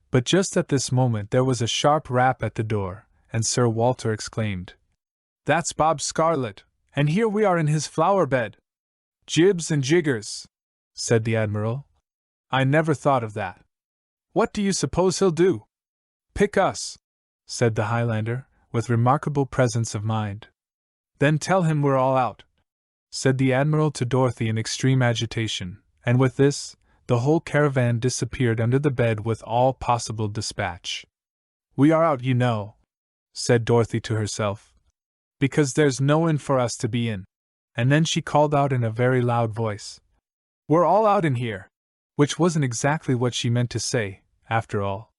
But just at this moment there was a sharp rap at the door, and Sir Walter exclaimed, "That's Bob Scarlet, and here we are in his flower bed." "Jibs and jiggers," said the Admiral. "I never thought of that. What do you suppose he'll do?" "Pick us," said the Highlander, with remarkable presence of mind. "Then tell him we're all out," said the Admiral to Dorothy in extreme agitation, and with this, the whole caravan disappeared under the bed with all possible dispatch. "We are out, you know," said Dorothy to herself, "because there's no inn for us to be in." And then she called out in a very loud voice, "We're all out in here," which wasn't exactly what she meant to say, after all.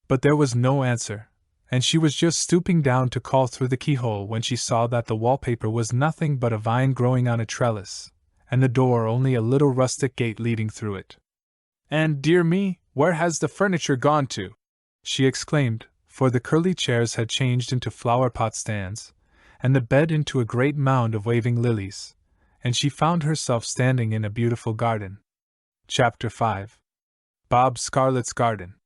But there was no answer, and she was just stooping down to call through the keyhole when she saw that the wallpaper was nothing but a vine growing on a trellis, and the door only a little rustic gate leading through it. "And, dear me, where has the furniture gone to?" she exclaimed, for the curly chairs had changed into flower-pot stands, and the bed into a great mound of waving lilies, and she found herself standing in a beautiful garden. Chapter 5. Bob Scarlet's Garden.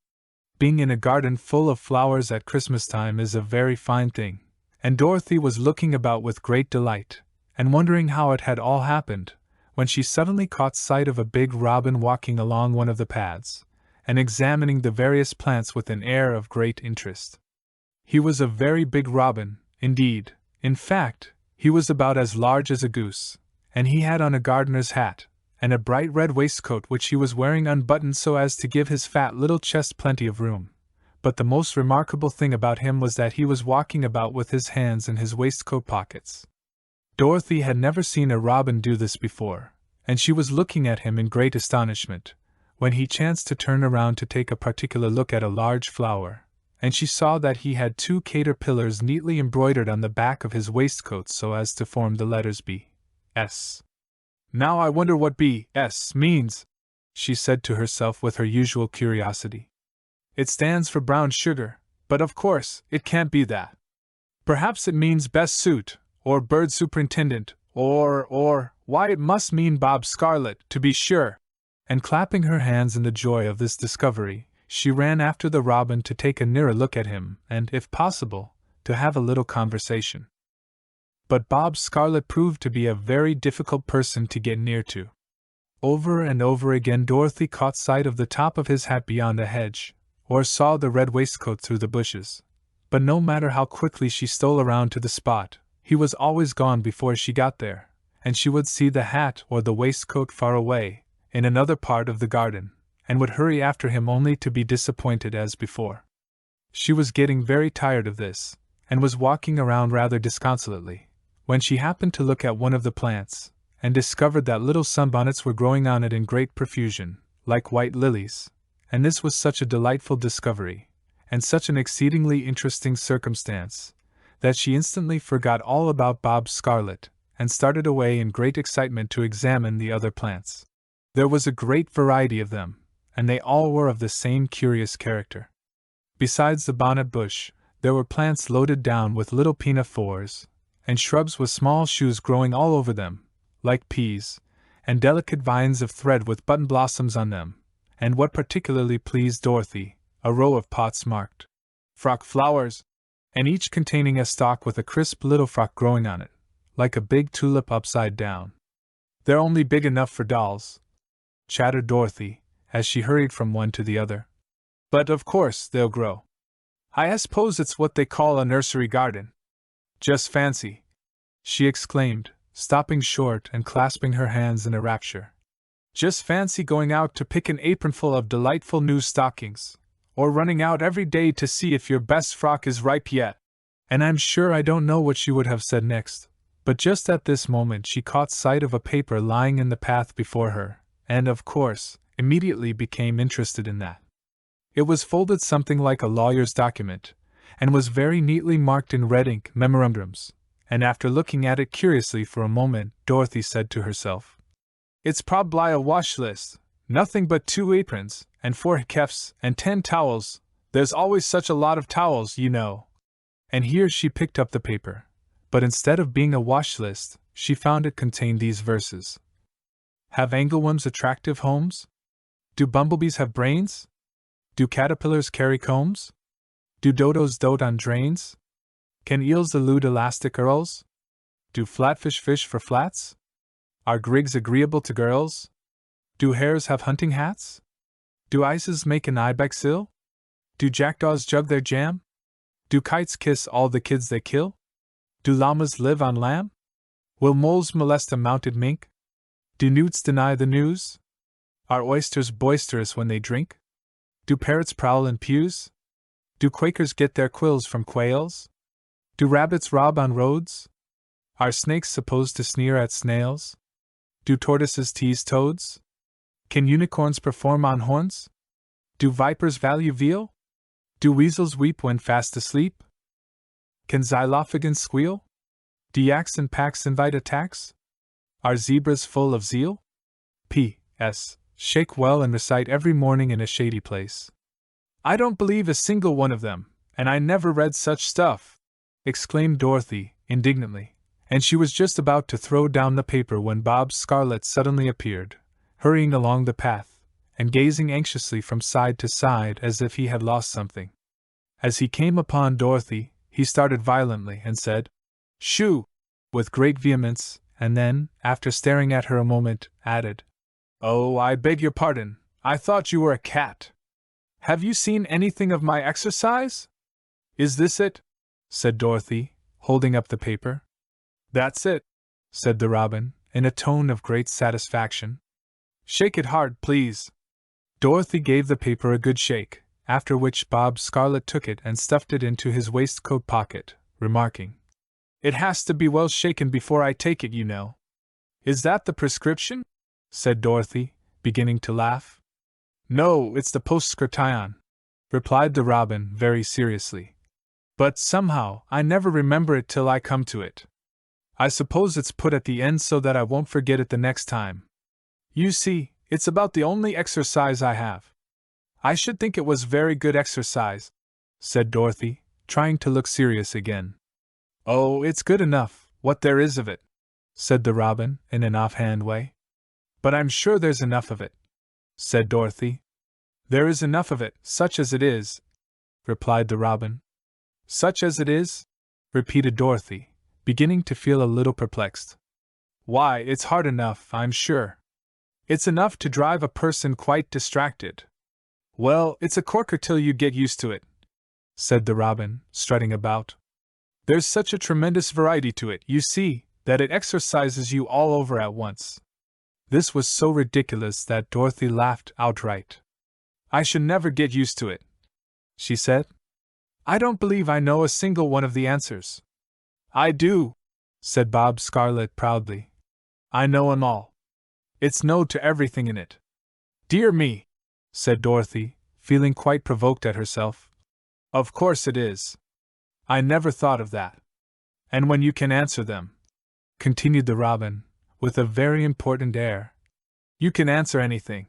Being in a garden full of flowers at Christmas time is a very fine thing, and Dorothy was looking about with great delight, and wondering how it had all happened, when she suddenly caught sight of a big robin walking along one of the paths, and examining the various plants with an air of great interest. He was a very big robin, indeed. In fact, he was about as large as a goose, and he had on a gardener's hat, and a bright red waistcoat which he was wearing unbuttoned so as to give his fat little chest plenty of room. But the most remarkable thing about him was that he was walking about with his hands in his waistcoat pockets. Dorothy had never seen a robin do this before, and she was looking at him in great astonishment, when he chanced to turn around to take a particular look at a large flower, and she saw that he had two caterpillars neatly embroidered on the back of his waistcoat so as to form the letters B.S. "Now I wonder what B.S. means," she said to herself with her usual curiosity. "It stands for brown sugar, but of course, it can't be that. Perhaps it means best suit, or bird superintendent, or, why it must mean Bob Scarlet, to be sure." And clapping her hands in the joy of this discovery, she ran after the robin to take a nearer look at him, and, if possible, to have a little conversation. But Bob Scarlet proved to be a very difficult person to get near to. Over and over again Dorothy caught sight of the top of his hat beyond a hedge, or saw the red waistcoat through the bushes. But no matter how quickly she stole around to the spot, he was always gone before she got there, and she would see the hat or the waistcoat far away, in another part of the garden, and would hurry after him only to be disappointed as before. She was getting very tired of this, and was walking around rather disconsolately, when she happened to look at one of the plants, and discovered that little sunbonnets were growing on it in great profusion, like white lilies, and this was such a delightful discovery, and such an exceedingly interesting circumstance, that she instantly forgot all about Bob Scarlet, and started away in great excitement to examine the other plants. There was a great variety of them, and they all were of the same curious character. Besides the bonnet bush, there were plants loaded down with little pinafores, and shrubs with small shoes growing all over them, like peas, and delicate vines of thread with button blossoms on them, and what particularly pleased Dorothy, a row of pots marked frock flowers, and each containing a stalk with a crisp little frock growing on it, like a big tulip upside down. "They're only big enough for dolls," chattered Dorothy, as she hurried from one to the other. "But of course they'll grow. I suppose it's what they call a nursery garden. Just fancy," she exclaimed, stopping short and clasping her hands in a rapture. "Just fancy going out to pick an apronful of delightful new stockings, or running out every day to see if your best frock is ripe yet." And I'm sure I don't know what she would have said next, but just at this moment she caught sight of a paper lying in the path before her, and, of course, immediately became interested in that. It was folded something like a lawyer's document, and was very neatly marked in red ink memorandums, and after looking at it curiously for a moment, Dorothy said to herself, "It's probably a wash list, nothing but 2 aprons, and 4 kefs, and 10 towels. There's always such a lot of towels, you know." And here she picked up the paper, but instead of being a wash list, she found it contained these verses. "Have angleworms attractive homes? Do bumblebees have brains? Do caterpillars carry combs? Do dodos dote on drains? Can eels elude elastic earls? Do flatfish fish for flats? Are grigs agreeable to girls? Do hares have hunting hats? Do ices make an ibex ill? Do jackdaws jug their jam? Do kites kiss all the kids they kill? Do llamas live on lamb? Will moles molest a mounted mink? Do newts deny the news? Are oysters boisterous when they drink? Do parrots prowl in pews? Do Quakers get their quills from quails? Do rabbits rob on roads? Are snakes supposed to sneer at snails? Do tortoises tease toads? Can unicorns perform on horns? Do vipers value veal? Do weasels weep when fast asleep? Can xylophagans squeal? Do yaks and packs invite attacks? Are zebras full of zeal? P.S. Shake well and recite every morning in a shady place." "I don't believe a single one of them, and I never read such stuff!" exclaimed Dorothy, indignantly, and she was just about to throw down the paper when Bob Scarlet suddenly appeared, hurrying along the path, and gazing anxiously from side to side as if he had lost something. As he came upon Dorothy, he started violently and said, "Shoo!" with great vehemence, and then, after staring at her a moment, added, "Oh, I beg your pardon, I thought you were a cat. Have you seen anything of my exercise?" "Is this it?" said Dorothy, holding up the paper. "That's it," said the robin, in a tone of great satisfaction. "Shake it hard, please." Dorothy gave the paper a good shake, after which Bob Scarlet took it and stuffed it into his waistcoat pocket, remarking, "It has to be well shaken before I take it, you know." "Is that the prescription?" said Dorothy, beginning to laugh. "No, it's the postscription," replied the robin very seriously. "But somehow I never remember it till I come to it. I suppose it's put at the end so that I won't forget it the next time. You see, it's about the only exercise I have." "I should think it was very good exercise," said Dorothy, trying to look serious again. "Oh, it's good enough, what there is of it," said the robin, in an offhand way. "But I'm sure there's enough of it," said Dorothy. "There is enough of it, such as it is," replied the robin. "Such as it is?" repeated Dorothy, beginning to feel a little perplexed. Why, it's hard enough, I'm sure. It's enough to drive a person quite distracted. Well, it's a corker till you get used to it, said the robin, strutting about. There's such a tremendous variety to it, you see, that it exercises you all over at once. This was so ridiculous that Dorothy laughed outright. I should never get used to it, she said. I don't believe I know a single one of the answers. I do, said Bob Scarlet proudly. I know 'em all. It's no to everything in it. Dear me, said Dorothy, feeling quite provoked at herself. Of course it is. I never thought of that. And when you can answer them, continued the robin, with a very important air, you can answer anything.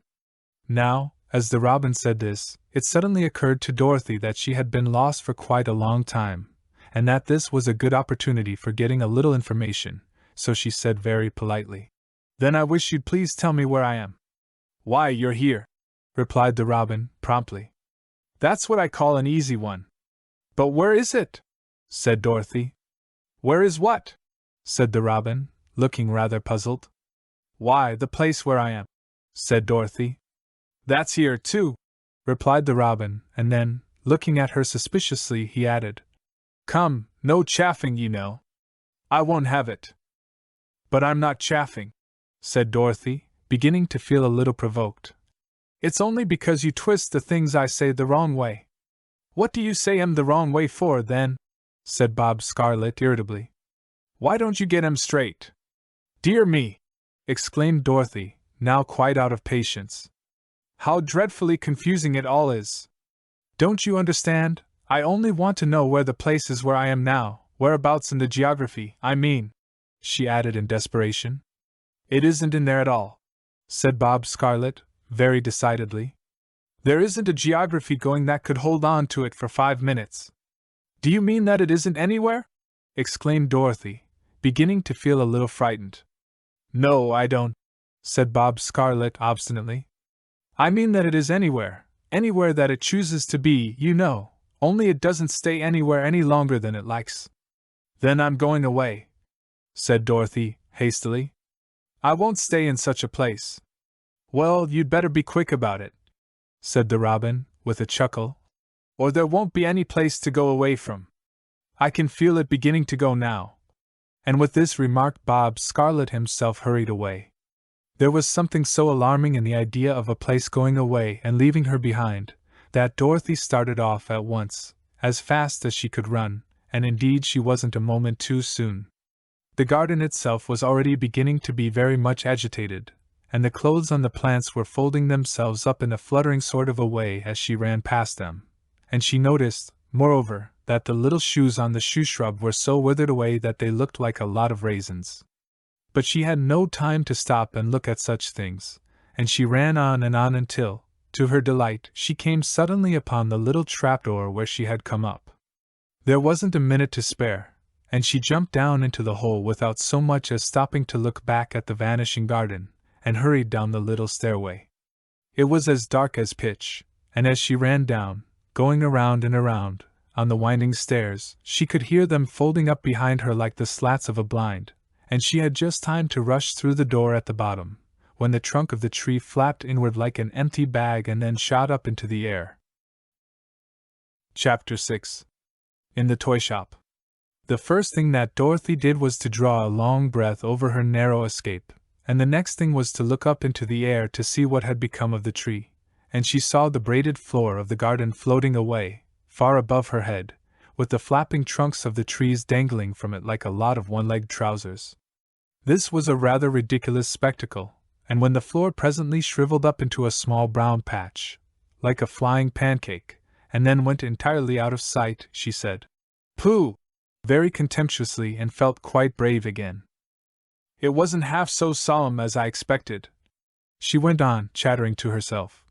Now, as the robin said this, it suddenly occurred to Dorothy that she had been lost for quite a long time, and that this was a good opportunity for getting a little information, so she said very politely, Then I wish you'd please tell me where I am. Why, you're here, replied the robin, promptly. That's what I call an easy one. But where is it? Said Dorothy. Where is what? Said the robin, looking rather puzzled. Why, the place where I am, said Dorothy. That's here, too, replied the robin, and then, looking at her suspiciously, he added, Come, no chaffing, you know. I won't have it. But I'm not chaffing, said Dorothy, beginning to feel a little provoked. It's only because you twist the things I say the wrong way. What do you say 'em the wrong way for, then? Said Bob Scarlet irritably. Why don't you get 'em straight? Dear me! Exclaimed Dorothy, now quite out of patience. How dreadfully confusing it all is! Don't you understand? I only want to know where the place is where I am now, whereabouts in the geography, I mean, she added in desperation. It isn't in there at all, said Bob Scarlet, very decidedly. There isn't a geography going that could hold on to it for 5 minutes. Do you mean that it isn't anywhere? Exclaimed Dorothy, beginning to feel a little frightened. No, I don't, said Bob Scarlet obstinately. I mean that it is anywhere that it chooses to be, you know, only it doesn't stay anywhere any longer than it likes. Then I'm going away, said Dorothy, hastily. I won't stay in such a place. Well, you'd better be quick about it, said the robin, with a chuckle, or there won't be any place to go away from. I can feel it beginning to go now. And with this remark Bob Scarlet himself hurried away. There was something so alarming in the idea of a place going away and leaving her behind, that Dorothy started off at once, as fast as she could run, and indeed she wasn't a moment too soon. The garden itself was already beginning to be very much agitated, and the clothes on the plants were folding themselves up in a fluttering sort of a way as she ran past them, and she noticed, moreover, that the little shoes on the shoe shrub were so withered away that they looked like a lot of raisins. But she had no time to stop and look at such things, and she ran on and on until, to her delight, she came suddenly upon the little trapdoor where she had come up. There wasn't a minute to spare, and she jumped down into the hole without so much as stopping to look back at the vanishing garden, and hurried down the little stairway. It was as dark as pitch, and as she ran down, going around and around, on the winding stairs, she could hear them folding up behind her like the slats of a blind, and she had just time to rush through the door at the bottom, when the trunk of the tree flapped inward like an empty bag and then shot up into the air. Chapter 6. In the Toy Shop. The first thing that Dorothy did was to draw a long breath over her narrow escape, and the next thing was to look up into the air to see what had become of the tree, and she saw the braided floor of the garden floating away, far above her head, with the flapping trunks of the trees dangling from it like a lot of one-legged trousers. This was a rather ridiculous spectacle, and when the floor presently shriveled up into a small brown patch, like a flying pancake, and then went entirely out of sight, she said, "Pooh!" very contemptuously and felt quite brave again. It wasn't half so solemn as I expected, she went on, chattering to herself.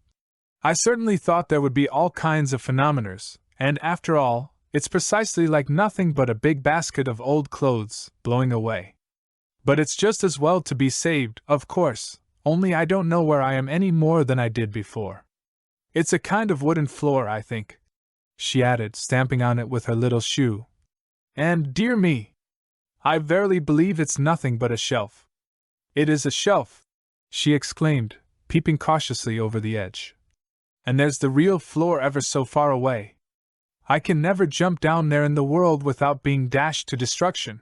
I certainly thought there would be all kinds of phenomeners, and after all, it's precisely like nothing but a big basket of old clothes blowing away. But it's just as well to be saved, of course, only I don't know where I am any more than I did before. It's a kind of wooden floor, I think, she added, stamping on it with her little shoe. And, dear me! I verily believe it's nothing but a shelf. It is a shelf, she exclaimed, peeping cautiously over the edge. And there's the real floor ever so far away. I can never jump down there in the world without being dashed to destruction.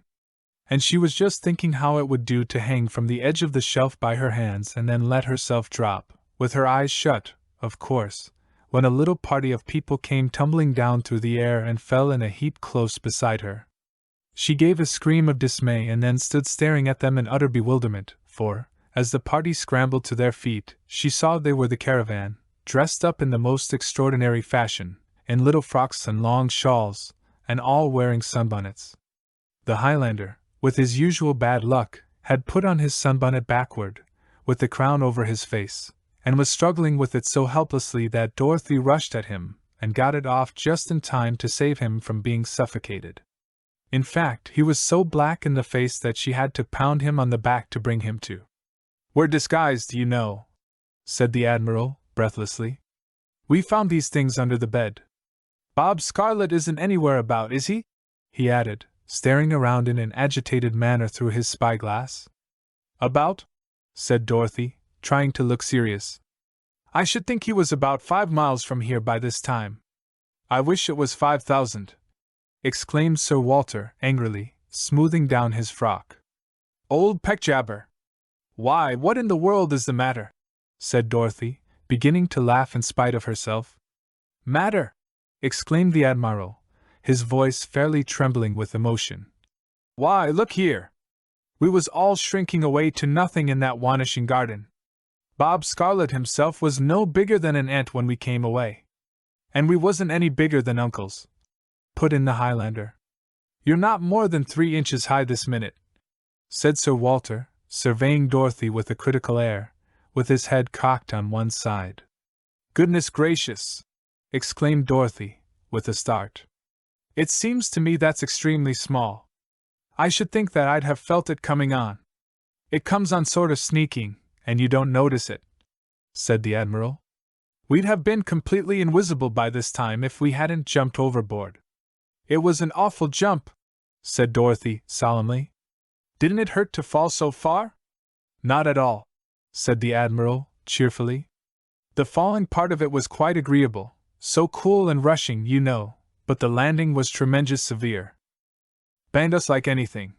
And she was just thinking how it would do to hang from the edge of the shelf by her hands and then let herself drop, with her eyes shut, of course, when a little party of people came tumbling down through the air and fell in a heap close beside her. She gave a scream of dismay and then stood staring at them in utter bewilderment, for, as the party scrambled to their feet, she saw they were the Caravan, dressed up in the most extraordinary fashion, in little frocks and long shawls, and all wearing sunbonnets. The Highlander, with his usual bad luck, had put on his sunbonnet backward, with the crown over his face, and was struggling with it so helplessly that Dorothy rushed at him, and got it off just in time to save him from being suffocated. In fact, he was so black in the face that she had to pound him on the back to bring him to. "We're disguised, you know," said the Admiral, breathlessly. "We found these things under the bed. Bob Scarlet isn't anywhere about, is he?" he added, staring around in an agitated manner through his spyglass. "About?" said Dorothy, trying to look serious. "I should think he was about 5 miles from here by this time." "I wish it was 5,000. Exclaimed Sir Walter, angrily, smoothing down his frock. "Old peckjabber! Why, what in the world is the matter?" said Dorothy, beginning to laugh in spite of herself. "Matter!" exclaimed the Admiral, his voice fairly trembling with emotion. "Why, look here! We was all shrinking away to nothing in that wanishing garden. Bob Scarlet himself was no bigger than an ant when we came away. And we wasn't any bigger than uncles," put in the Highlander. "You're not more than 3 inches high this minute," said Sir Walter, surveying Dorothy with a critical air, with his head cocked on one side. "Goodness gracious!" exclaimed Dorothy, with a start. "It seems to me that's extremely small. I should think that I'd have felt it coming on." "It comes on sort of sneaking, and you don't notice it," said the Admiral. "We'd have been completely invisible by this time if we hadn't jumped overboard." "It was an awful jump," said Dorothy, solemnly. "Didn't it hurt to fall so far?" "Not at all," said the Admiral, cheerfully. "The falling part of it was quite agreeable, so cool and rushing, you know, but the landing was tremendous severe. Banged us like anything,"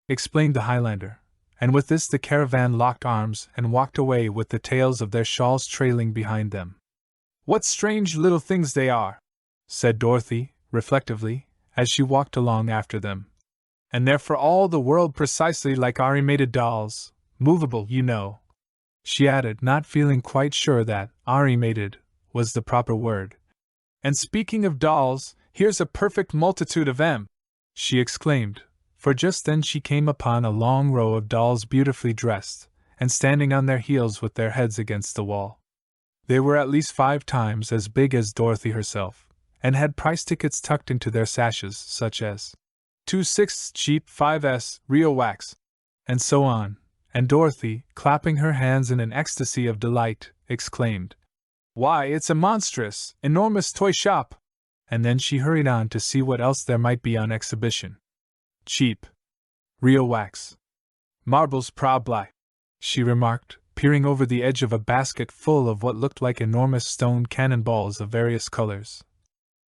explained the Highlander, and with this the Caravan locked arms and walked away with the tails of their shawls trailing behind them. "What strange little things they are," said Dorothy, reflectively, as she walked along after them. "And they're for all the world precisely like animated dolls, movable, you know," she added, not feeling quite sure that animated was the proper word. "And speaking of dolls, here's a perfect multitude of 'em," she exclaimed, for just then she came upon a long row of dolls beautifully dressed, and standing on their heels with their heads against the wall. They were at least 5 times as big as Dorothy herself, and had price tickets tucked into their sashes, such as 2/6 cheap, 5s, real wax, and so on, and Dorothy, clapping her hands in an ecstasy of delight, exclaimed, "Why, it's a monstrous, enormous toy shop!" And then she hurried on to see what else there might be on exhibition. "Cheap. Real wax. Marbles probably," she remarked, peering over the edge of a basket full of what looked like enormous stone cannonballs of various colors.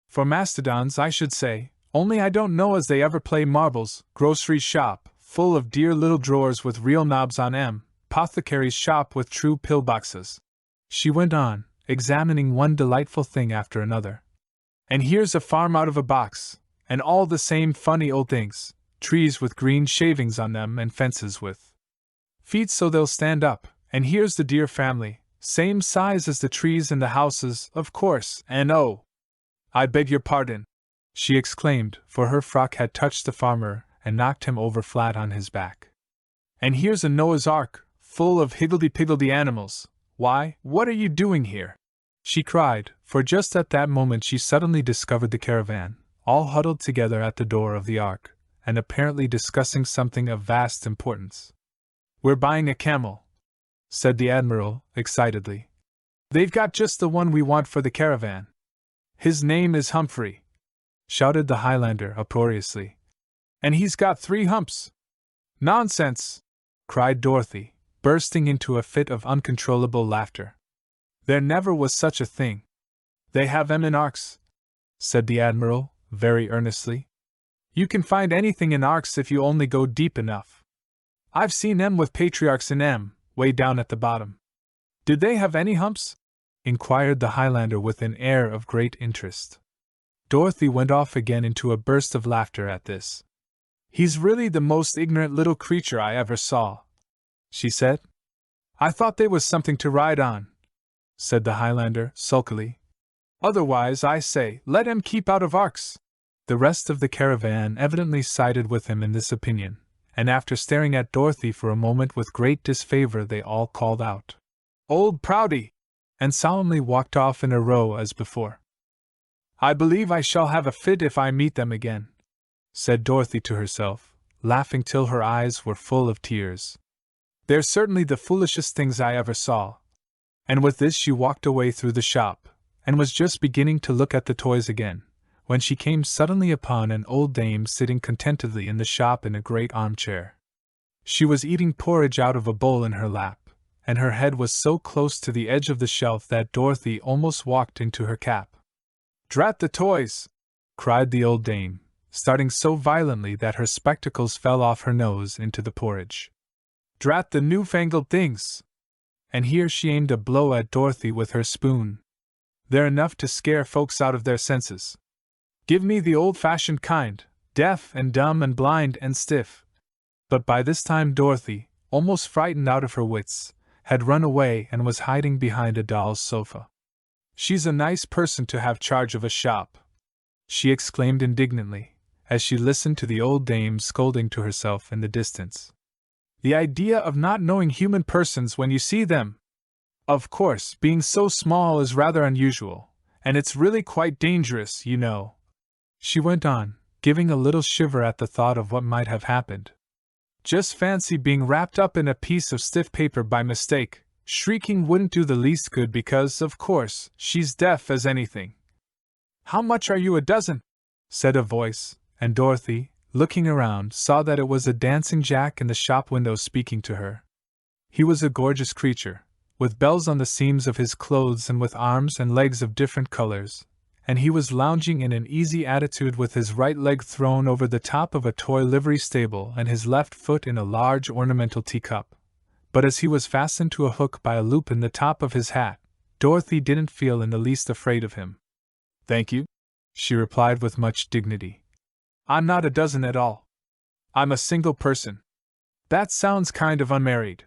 "For mastodons, I should say, only I don't know as they ever play marbles. Grocery shop, full of dear little drawers with real knobs on 'em. 'Pothecary's shop with true pillboxes," she went on, examining one delightful thing after another. "And here's a farm out of a box, and all the same funny old things, trees with green shavings on them and fences with feet so they'll stand up, and here's the deer family, same size as the trees and the houses, of course, and oh! I beg your pardon," she exclaimed, for her frock had touched the farmer and knocked him over flat on his back. "And here's a Noah's Ark, full of higgledy-piggledy animals. Why, what are you doing here?" she cried, for just at that moment she suddenly discovered the Caravan, all huddled together at the door of the Ark, and apparently discussing something of vast importance. "We're buying a camel," said the Admiral, excitedly. "They've got just the one we want for the Caravan." "His name is Humphrey," shouted the Highlander uproariously. And he's got 3 humps. Nonsense! Cried Dorothy, bursting into a fit of uncontrollable laughter. There never was such a thing. They have 'em in arks, said the Admiral, very earnestly. You can find anything in arks if you only go deep enough. I've seen 'em with patriarchs in 'em, way down at the bottom. Did they have any humps? Inquired the Highlander with an air of great interest. Dorothy went off again into a burst of laughter at this. He's really the most ignorant little creature I ever saw, she said. I thought they was something to ride on, said the Highlander, sulkily. Otherwise, I say, let him keep out of arks. The rest of the caravan evidently sided with him in this opinion, and after staring at Dorothy for a moment with great disfavor, they all called out, Old Prouty! And solemnly walked off in a row as before. I believe I shall have a fit if I meet them again, said Dorothy to herself, laughing till her eyes were full of tears. They're certainly the foolishest things I ever saw. And with this she walked away through the shop, and was just beginning to look at the toys again, when she came suddenly upon an old dame sitting contentedly in the shop in a great armchair. She was eating porridge out of a bowl in her lap, and her head was so close to the edge of the shelf that Dorothy almost walked into her cap. Drat the toys! Cried the old dame, starting so violently that her spectacles fell off her nose into the porridge. Drat the newfangled things! And here she aimed a blow at Dorothy with her spoon. They're enough to scare folks out of their senses. Give me the old-fashioned kind, deaf and dumb and blind and stiff. But by this time Dorothy, almost frightened out of her wits, had run away and was hiding behind a doll's sofa. She's a nice person to have charge of a shop, she exclaimed indignantly, as she listened to the old dame scolding to herself in the distance. The idea of not knowing human persons when you see them! Of course, being so small is rather unusual, and it's really quite dangerous, you know, she went on, giving a little shiver at the thought of what might have happened. Just fancy being wrapped up in a piece of stiff paper by mistake. Shrieking wouldn't do the least good because, of course, she's deaf as anything. How much are you a dozen? Said a voice, and Dorothy, looking around, saw that it was a dancing Jack in the shop window speaking to her. He was a gorgeous creature, with bells on the seams of his clothes and with arms and legs of different colors, and he was lounging in an easy attitude with his right leg thrown over the top of a toy livery stable and his left foot in a large ornamental teacup. But as he was fastened to a hook by a loop in the top of his hat, Dorothy didn't feel in the least afraid of him. Thank you, she replied with much dignity. I'm not a dozen at all. I'm a single person. That sounds kind of unmarried,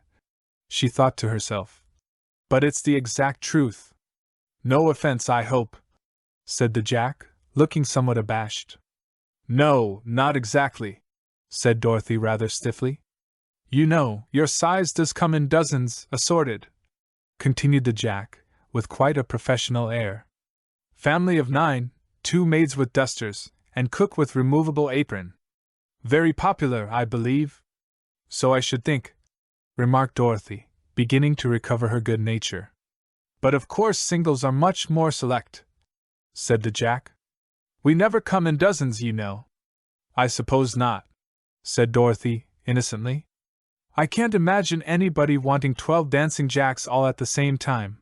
she thought to herself. But it's the exact truth. No offense, I hope, said the Jack, looking somewhat abashed. No, not exactly, said Dorothy rather stiffly. You know, your size does come in dozens, assorted, continued the Jack, with quite a professional air. Family of 9, 2 maids with dusters, and cook with removable apron. Very popular, I believe. So I should think, remarked Dorothy, beginning to recover her good nature. But of course singles are much more select, said the Jack. We never come in dozens, you know. I suppose not, said Dorothy, innocently. I can't imagine anybody wanting 12 dancing Jacks all at the same time.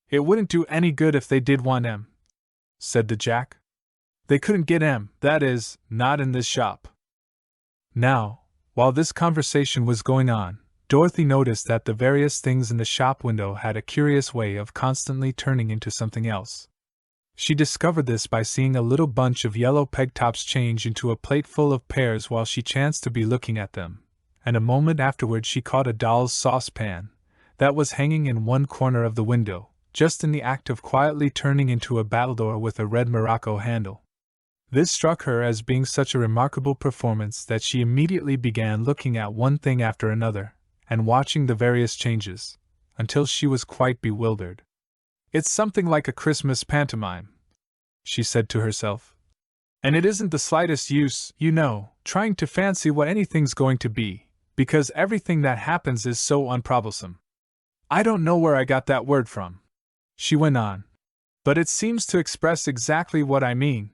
It wouldn't do any good if they did want 'em, said the Jack. They couldn't get 'em, that is, not in this shop. Now, while this conversation was going on, Dorothy noticed that the various things in the shop window had a curious way of constantly turning into something else. She discovered this by seeing a little bunch of yellow peg-tops change into a plate full of pears while she chanced to be looking at them, and a moment afterward she caught a doll's saucepan that was hanging in one corner of the window, just in the act of quietly turning into a battledore with a red morocco handle. This struck her as being such a remarkable performance that she immediately began looking at one thing after another, and watching the various changes, until she was quite bewildered. It's something like a Christmas pantomime, she said to herself. And it isn't the slightest use, you know, trying to fancy what anything's going to be, because everything that happens is so unproblesome. I don't know where I got that word from, she went on, but it seems to express exactly what I mean.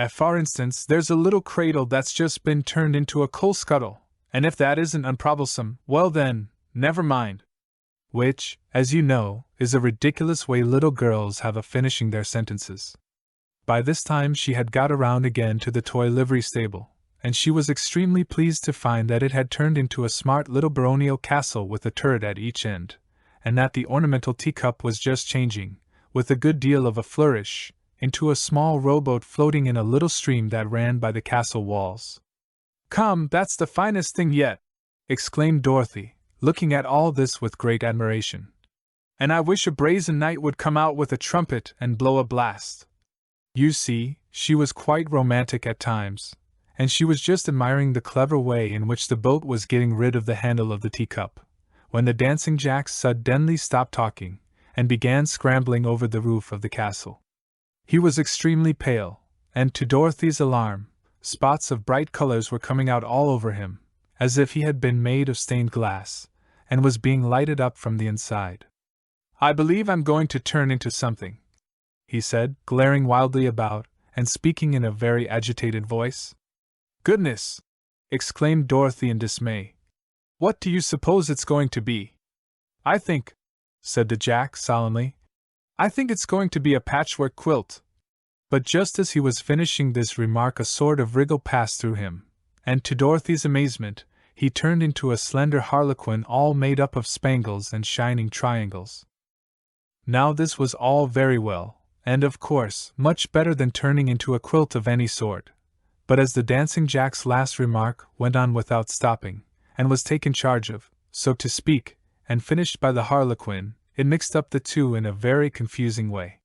For instance, there's a little cradle that's just been turned into a coal scuttle, and if that isn't unproblesome, well then, never mind. Which, as you know, is a ridiculous way little girls have of finishing their sentences. By this time she had got around again to the toy livery stable, and she was extremely pleased to find that it had turned into a smart little baronial castle with a turret at each end, and that the ornamental teacup was just changing, with a good deal of a flourish, into a small rowboat floating in a little stream that ran by the castle walls. "Come, that's the finest thing yet!" exclaimed Dorothy, looking at all this with great admiration. "And I wish a brazen knight would come out with a trumpet and blow a blast." You see, she was quite romantic at times, and she was just admiring the clever way in which the boat was getting rid of the handle of the teacup, when the dancing jacks suddenly stopped talking, and began scrambling over the roof of the castle. He was extremely pale, and to Dorothy's alarm, spots of bright colors were coming out all over him, as if he had been made of stained glass, and was being lighted up from the inside. "I believe I'm going to turn into something," he said, glaring wildly about, and speaking in a very agitated voice. "Goodness!" exclaimed Dorothy in dismay. "What do you suppose it's going to be?" "I think," said the Jack solemnly, "I think it's going to be a patchwork quilt." But just as he was finishing this remark a sort of wriggle passed through him, and to Dorothy's amazement, he turned into a slender harlequin all made up of spangles and shining triangles. Now this was all very well, and of course, much better than turning into a quilt of any sort. But as the dancing Jack's last remark went on without stopping, and was taken charge of, so to speak, and finished by the harlequin, it mixed up the two in a very confusing way.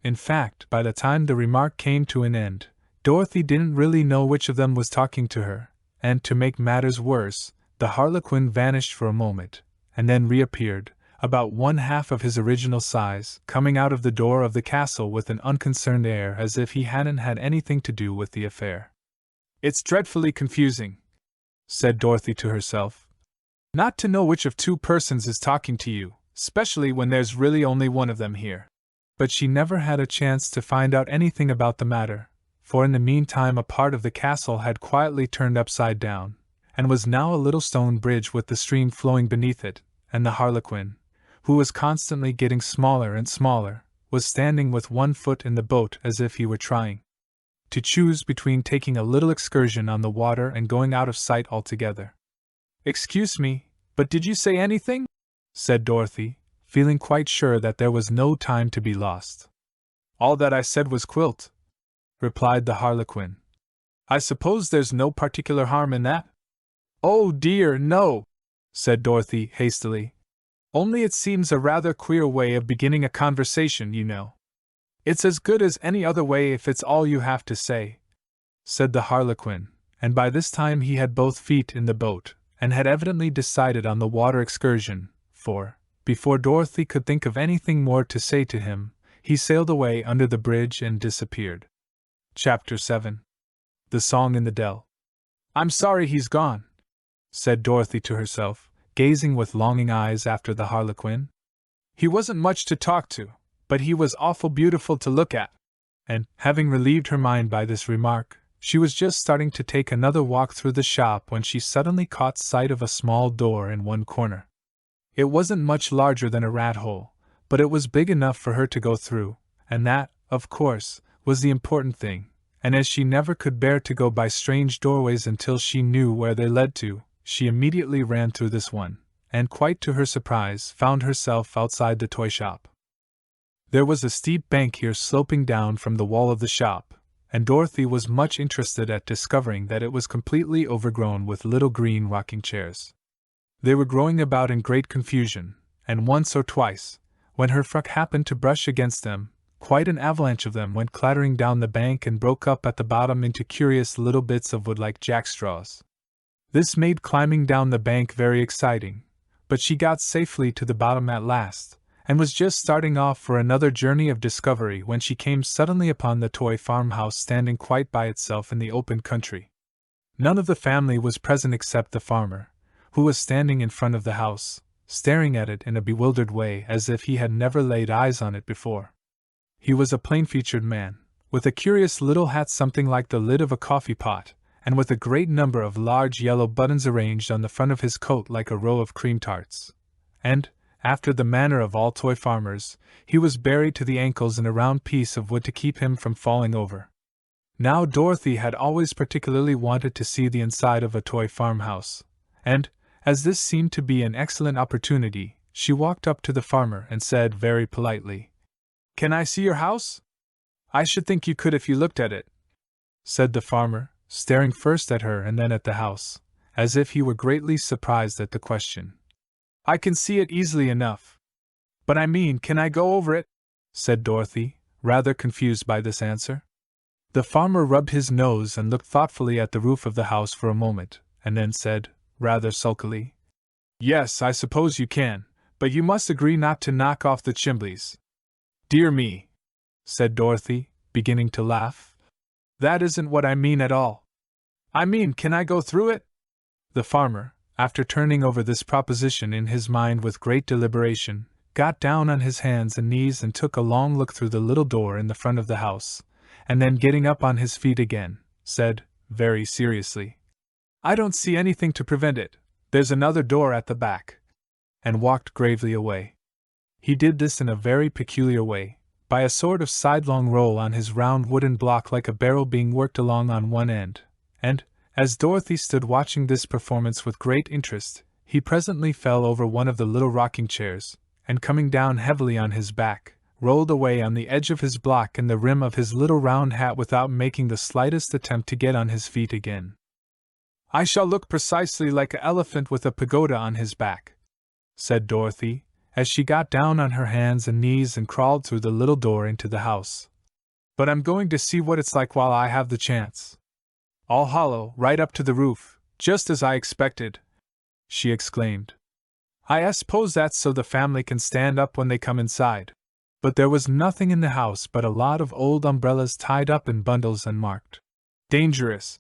In fact, by the time the remark came to an end, Dorothy didn't really know which of them was talking to her, and to make matters worse, the harlequin vanished for a moment, and then reappeared, about 1/2 of his original size, coming out of the door of the castle with an unconcerned air as if he hadn't had anything to do with the affair. "It's dreadfully confusing," said Dorothy to herself, "not to know which of two persons is talking to you, especially when there's really only one of them here." But she never had a chance to find out anything about the matter, for in the meantime a part of the castle had quietly turned upside down, and was now a little stone bridge with the stream flowing beneath it, and the harlequin, who was constantly getting smaller and smaller, was standing with one foot in the boat as if he were trying to choose between taking a little excursion on the water and going out of sight altogether. "Excuse me, but did you say anything?" said Dorothy, feeling quite sure that there was no time to be lost. "All that I said was quilt," replied the harlequin. "I suppose there's no particular harm in that?" "Oh dear, no," said Dorothy hastily. "Only it seems a rather queer way of beginning a conversation, you know." "It's as good as any other way if it's all you have to say," said the harlequin, and by this time he had both feet in the boat, and had evidently decided on the water excursion, for, before Dorothy could think of anything more to say to him, he sailed away under the bridge and disappeared. Chapter 7. The Song in the Dell. "I'm sorry he's gone," said Dorothy to herself, gazing with longing eyes after the harlequin. "He wasn't much to talk to, but he was awful beautiful to look at." And, having relieved her mind by this remark, she was just starting to take another walk through the shop when she suddenly caught sight of a small door in one corner. It wasn't much larger than a rat hole, but it was big enough for her to go through, and that, of course, was the important thing, and as she never could bear to go by strange doorways until she knew where they led to, she immediately ran through this one, and quite to her surprise found herself outside the toy shop. There was a steep bank here sloping down from the wall of the shop, and Dorothy was much interested at discovering that it was completely overgrown with little green rocking chairs. They were growing about in great confusion, and once or twice, when her frock happened to brush against them, quite an avalanche of them went clattering down the bank and broke up at the bottom into curious little bits of wood like jackstraws. This made climbing down the bank very exciting, but she got safely to the bottom at last, and was just starting off for another journey of discovery when she came suddenly upon the toy farmhouse standing quite by itself in the open country. None of the family was present except the farmer, who was standing in front of the house, staring at it in a bewildered way as if he had never laid eyes on it before. He was a plain-featured man, with a curious little hat something like the lid of a coffee pot, and with a great number of large yellow buttons arranged on the front of his coat like a row of cream tarts. And, after the manner of all toy farmers, he was buried to the ankles in a round piece of wood to keep him from falling over. Now Dorothy had always particularly wanted to see the inside of a toy farmhouse, and, as this seemed to be an excellent opportunity, she walked up to the farmer and said very politely, "Can I see your house?" "I should think you could if you looked at it," said the farmer, staring first at her and then at the house, as if he were greatly surprised at the question. "I can see it easily enough." "But I mean, can I go over it?" said Dorothy, rather confused by this answer. The farmer rubbed his nose and looked thoughtfully at the roof of the house for a moment, and then said, rather sulkily, "Yes, I suppose you can, but you must agree not to knock off the chimneys." "Dear me," said Dorothy, beginning to laugh. "That isn't what I mean at all. I mean, can I go through it?" The farmer, after turning over this proposition in his mind with great deliberation, got down on his hands and knees and took a long look through the little door in the front of the house, and then getting up on his feet again, said, very seriously, "I don't see anything to prevent it. There's another door at the back," and walked gravely away. He did this in a very peculiar way, by a sort of sidelong roll on his round wooden block like a barrel being worked along on one end, and, as Dorothy stood watching this performance with great interest, he presently fell over one of the little rocking chairs, and coming down heavily on his back, rolled away on the edge of his block and the rim of his little round hat without making the slightest attempt to get on his feet again. "I shall look precisely like an elephant with a pagoda on his back," said Dorothy, as she got down on her hands and knees and crawled through the little door into the house. "But I'm going to see what it's like while I have the chance. All hollow, right up to the roof, just as I expected," she exclaimed. "I suppose that's so the family can stand up when they come inside." But there was nothing in the house but a lot of old umbrellas tied up in bundles and marked "Dangerous,"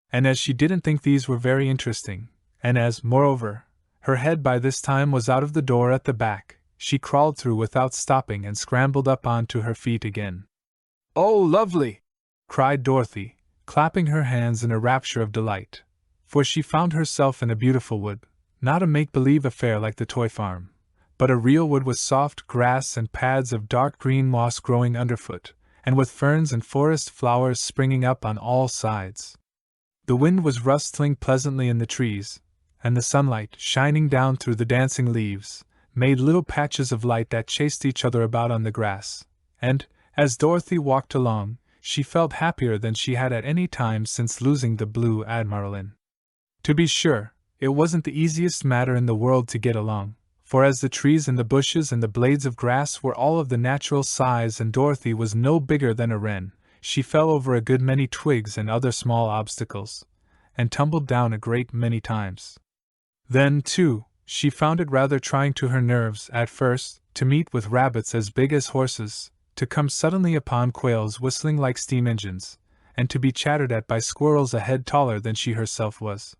and as she didn't think these were very interesting, and as, moreover, her head by this time was out of the door at the back, she crawled through without stopping and scrambled up onto her feet again. "Oh, lovely!" cried Dorothy, clapping her hands in a rapture of delight, for she found herself in a beautiful wood, not a make-believe affair like the toy farm, but a real wood with soft grass and pads of dark green moss growing underfoot, and with ferns and forest flowers springing up on all sides. The wind was rustling pleasantly in the trees, and the sunlight, shining down through the dancing leaves, made little patches of light that chased each other about on the grass, and, as Dorothy walked along, she felt happier than she had at any time since losing the blue Admiral. To be sure, it wasn't the easiest matter in the world to get along, for as the trees and the bushes and the blades of grass were all of the natural size and Dorothy was no bigger than a wren, she fell over a good many twigs and other small obstacles, and tumbled down a great many times. Then, too, she found it rather trying to her nerves, at first, to meet with rabbits as big as horses, to come suddenly upon quails whistling like steam engines, and to be chattered at by squirrels a head taller than she herself was.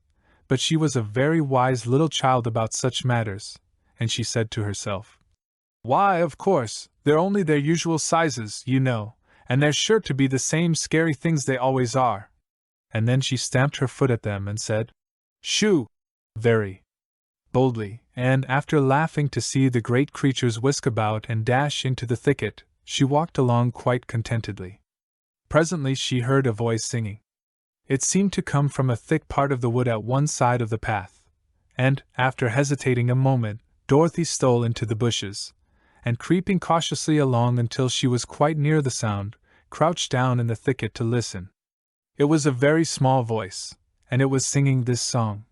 But she was a very wise little child about such matters, and she said to herself, "Why, of course, they're only their usual sizes, you know, and they're sure to be the same scary things they always are." And then she stamped her foot at them and said, "Shoo!" very boldly, and after laughing to see the great creatures whisk about and dash into the thicket, she walked along quite contentedly. Presently she heard a voice singing. It seemed to come from a thick part of the wood at one side of the path, and, after hesitating a moment, Dorothy stole into the bushes, and creeping cautiously along until she was quite near the sound, crouched down in the thicket to listen. It was a very small voice, and it was singing this song: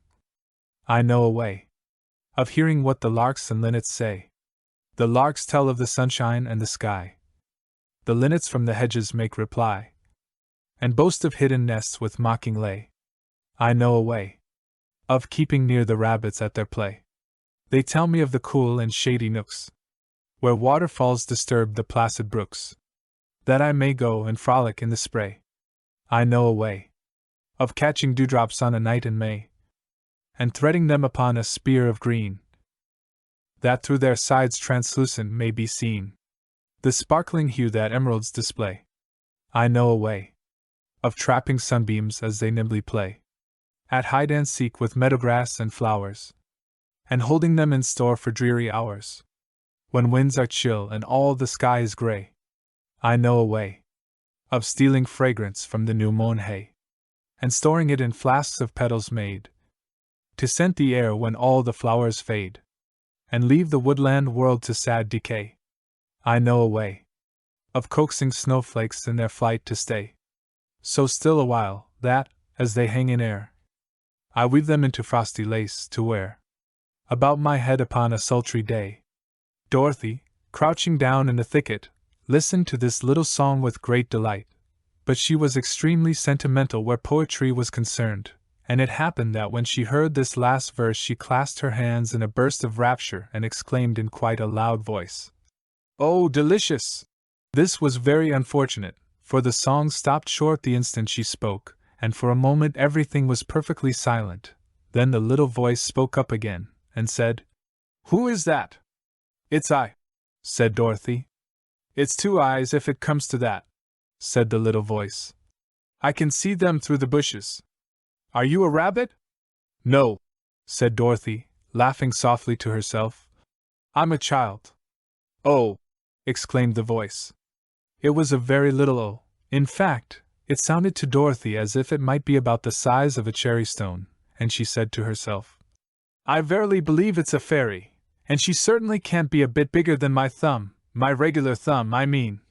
"I know a way of hearing what the larks and linnets say. The larks tell of the sunshine and the sky. The linnets from the hedges make reply, and boast of hidden nests with mocking lay. I know a way of keeping near the rabbits at their play. They tell me of the cool and shady nooks, where waterfalls disturb the placid brooks, that I may go and frolic in the spray. I know a way of catching dewdrops on a night in May, and threading them upon a spear of green, that through their sides translucent may be seen the sparkling hue that emeralds display. I know a way of trapping sunbeams as they nimbly play at hide and seek with meadowgrass and flowers, and holding them in store for dreary hours, when winds are chill and all the sky is gray. I know a way of stealing fragrance from the new mown hay, and storing it in flasks of petals made to scent the air when all the flowers fade, and leave the woodland world to sad decay. I know a way of coaxing snowflakes in their flight to stay so still a while that, as they hang in air, I weave them into frosty lace to wear about my head upon a sultry day. Dorothy, crouching down in the thicket, listened to this little song with great delight, but she was extremely sentimental where poetry was concerned, and it happened that when she heard this last verse she clasped her hands in a burst of rapture and exclaimed in quite a loud voice, "Oh, delicious!" This was very unfortunate, for the song stopped short the instant she spoke, and for a moment everything was perfectly silent. Then the little voice spoke up again, and said, "Who is that?" "It's I," said Dorothy. "It's two eyes if it comes to that," said the little voice. "I can see them through the bushes. Are you a rabbit?" "No," said Dorothy, laughing softly to herself. "I'm a child." "Oh!" exclaimed the voice. It was a very little "oh." In fact, it sounded to Dorothy as if it might be about the size of a cherry stone, and she said to herself, "I verily believe it's a fairy, and she certainly can't be a bit bigger than my thumb, my regular thumb, I mean,"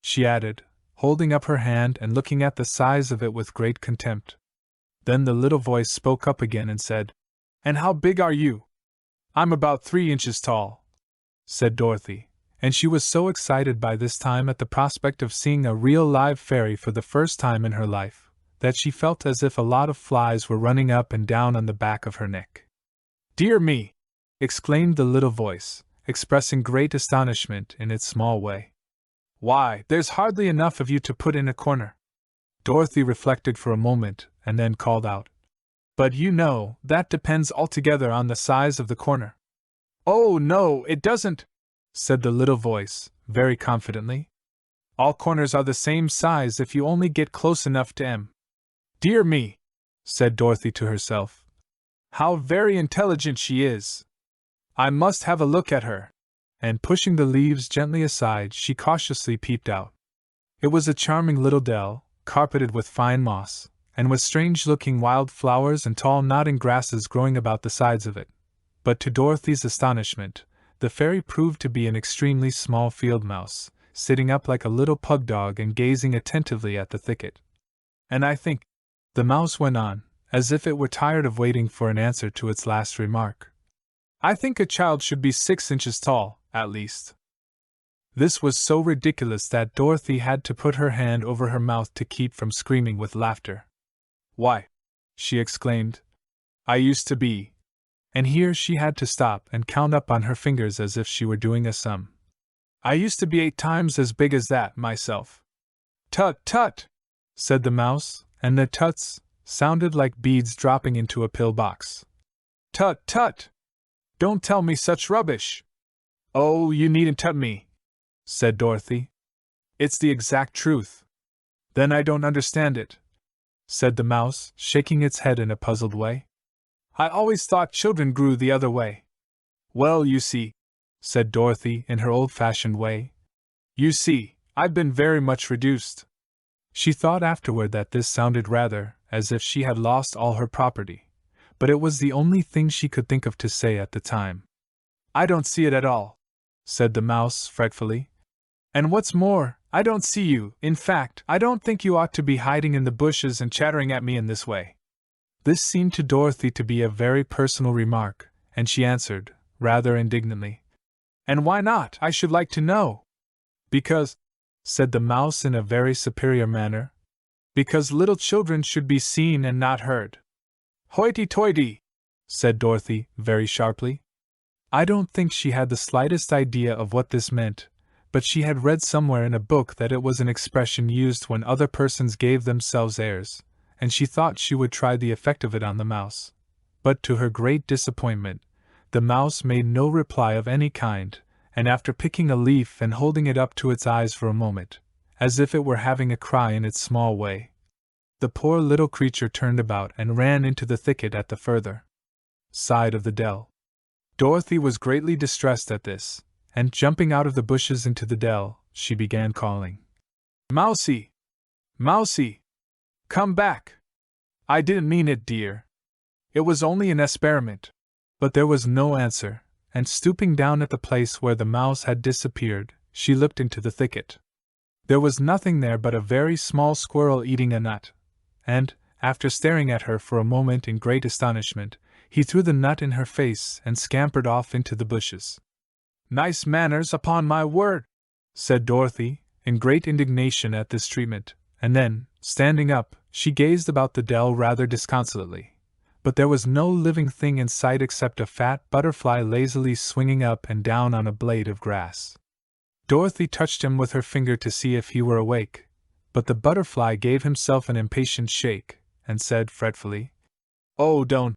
she added, holding up her hand and looking at the size of it with great contempt. Then the little voice spoke up again and said, "And how big are you?" "I'm about 3 inches tall," said Dorothy, and she was so excited by this time at the prospect of seeing a real live fairy for the first time in her life, that she felt as if a lot of flies were running up and down on the back of her neck. "Dear me!" exclaimed the little voice, expressing great astonishment in its small way. "Why, there's hardly enough of you to put in a corner." Dorothy reflected for a moment, and then called out, "But you know, that depends altogether on the size of the corner." "Oh, no, it doesn't," said the little voice, very confidently. "All corners are the same size if you only get close enough to 'em." "Dear me," said Dorothy to herself. "How very intelligent she is! I must have a look at her." And pushing the leaves gently aside, she cautiously peeped out. It was a charming little dell, carpeted with fine moss, and with strange-looking wild flowers and tall nodding grasses growing about the sides of it. But to Dorothy's astonishment, the fairy proved to be an extremely small field mouse, sitting up like a little pug dog and gazing attentively at the thicket. "And I think," the mouse went on, as if it were tired of waiting for an answer to its last remark, "I think a child should be 6 inches tall, at least." This was so ridiculous that Dorothy had to put her hand over her mouth to keep from screaming with laughter. "Why," she exclaimed, "I used to be—" and here she had to stop and count up on her fingers as if she were doing a sum. "I used to be 8 times as big as that, myself." "Tut, tut!" said the mouse, and the tuts sounded like beads dropping into a pill-box. "Tut, tut! Don't tell me such rubbish!" "Oh, you needn't tut me," said Dorothy. "It's the exact truth." "Then I don't understand it," said the mouse, shaking its head in a puzzled way. "I always thought children grew the other way." "Well, you see," said Dorothy in her old-fashioned way, "you see, I've been very much reduced." She thought afterward that this sounded rather as if she had lost all her property, but it was the only thing she could think of to say at the time. "I don't see it at all," said the mouse fretfully. "And what's more, I don't see you. In fact, I don't think you ought to be hiding in the bushes and chattering at me in this way." This seemed to Dorothy to be a very personal remark, and she answered, rather indignantly, "And why not, I should like to know?" "Because," said the mouse in a very superior manner, "because little children should be seen and not heard." "Hoity-toity!" said Dorothy, very sharply. I don't think she had the slightest idea of what this meant, but she had read somewhere in a book that it was an expression used when other persons gave themselves airs, and she thought she would try the effect of it on the mouse. But to her great disappointment, the mouse made no reply of any kind, and after picking a leaf and holding it up to its eyes for a moment, as if it were having a cry in its small way. The poor little creature turned about and ran into the thicket at the further side of the dell. Dorothy was greatly distressed at this, and jumping out of the bushes into the dell, she began calling, "Mousie! Mousie! Come back! I didn't mean it, dear. It was only an experiment." But there was no answer, and stooping down at the place where the mouse had disappeared, she looked into the thicket. There was nothing there but a very small squirrel eating a nut, and, after staring at her for a moment in great astonishment, he threw the nut in her face and scampered off into the bushes. "Nice manners, upon my word!" said Dorothy, in great indignation at this treatment, and then, standing up, she gazed about the dell rather disconsolately. But there was no living thing in sight except a fat butterfly lazily swinging up and down on a blade of grass. Dorothy touched him with her finger to see if he were awake, but the butterfly gave himself an impatient shake, and said fretfully, "Oh, don't!"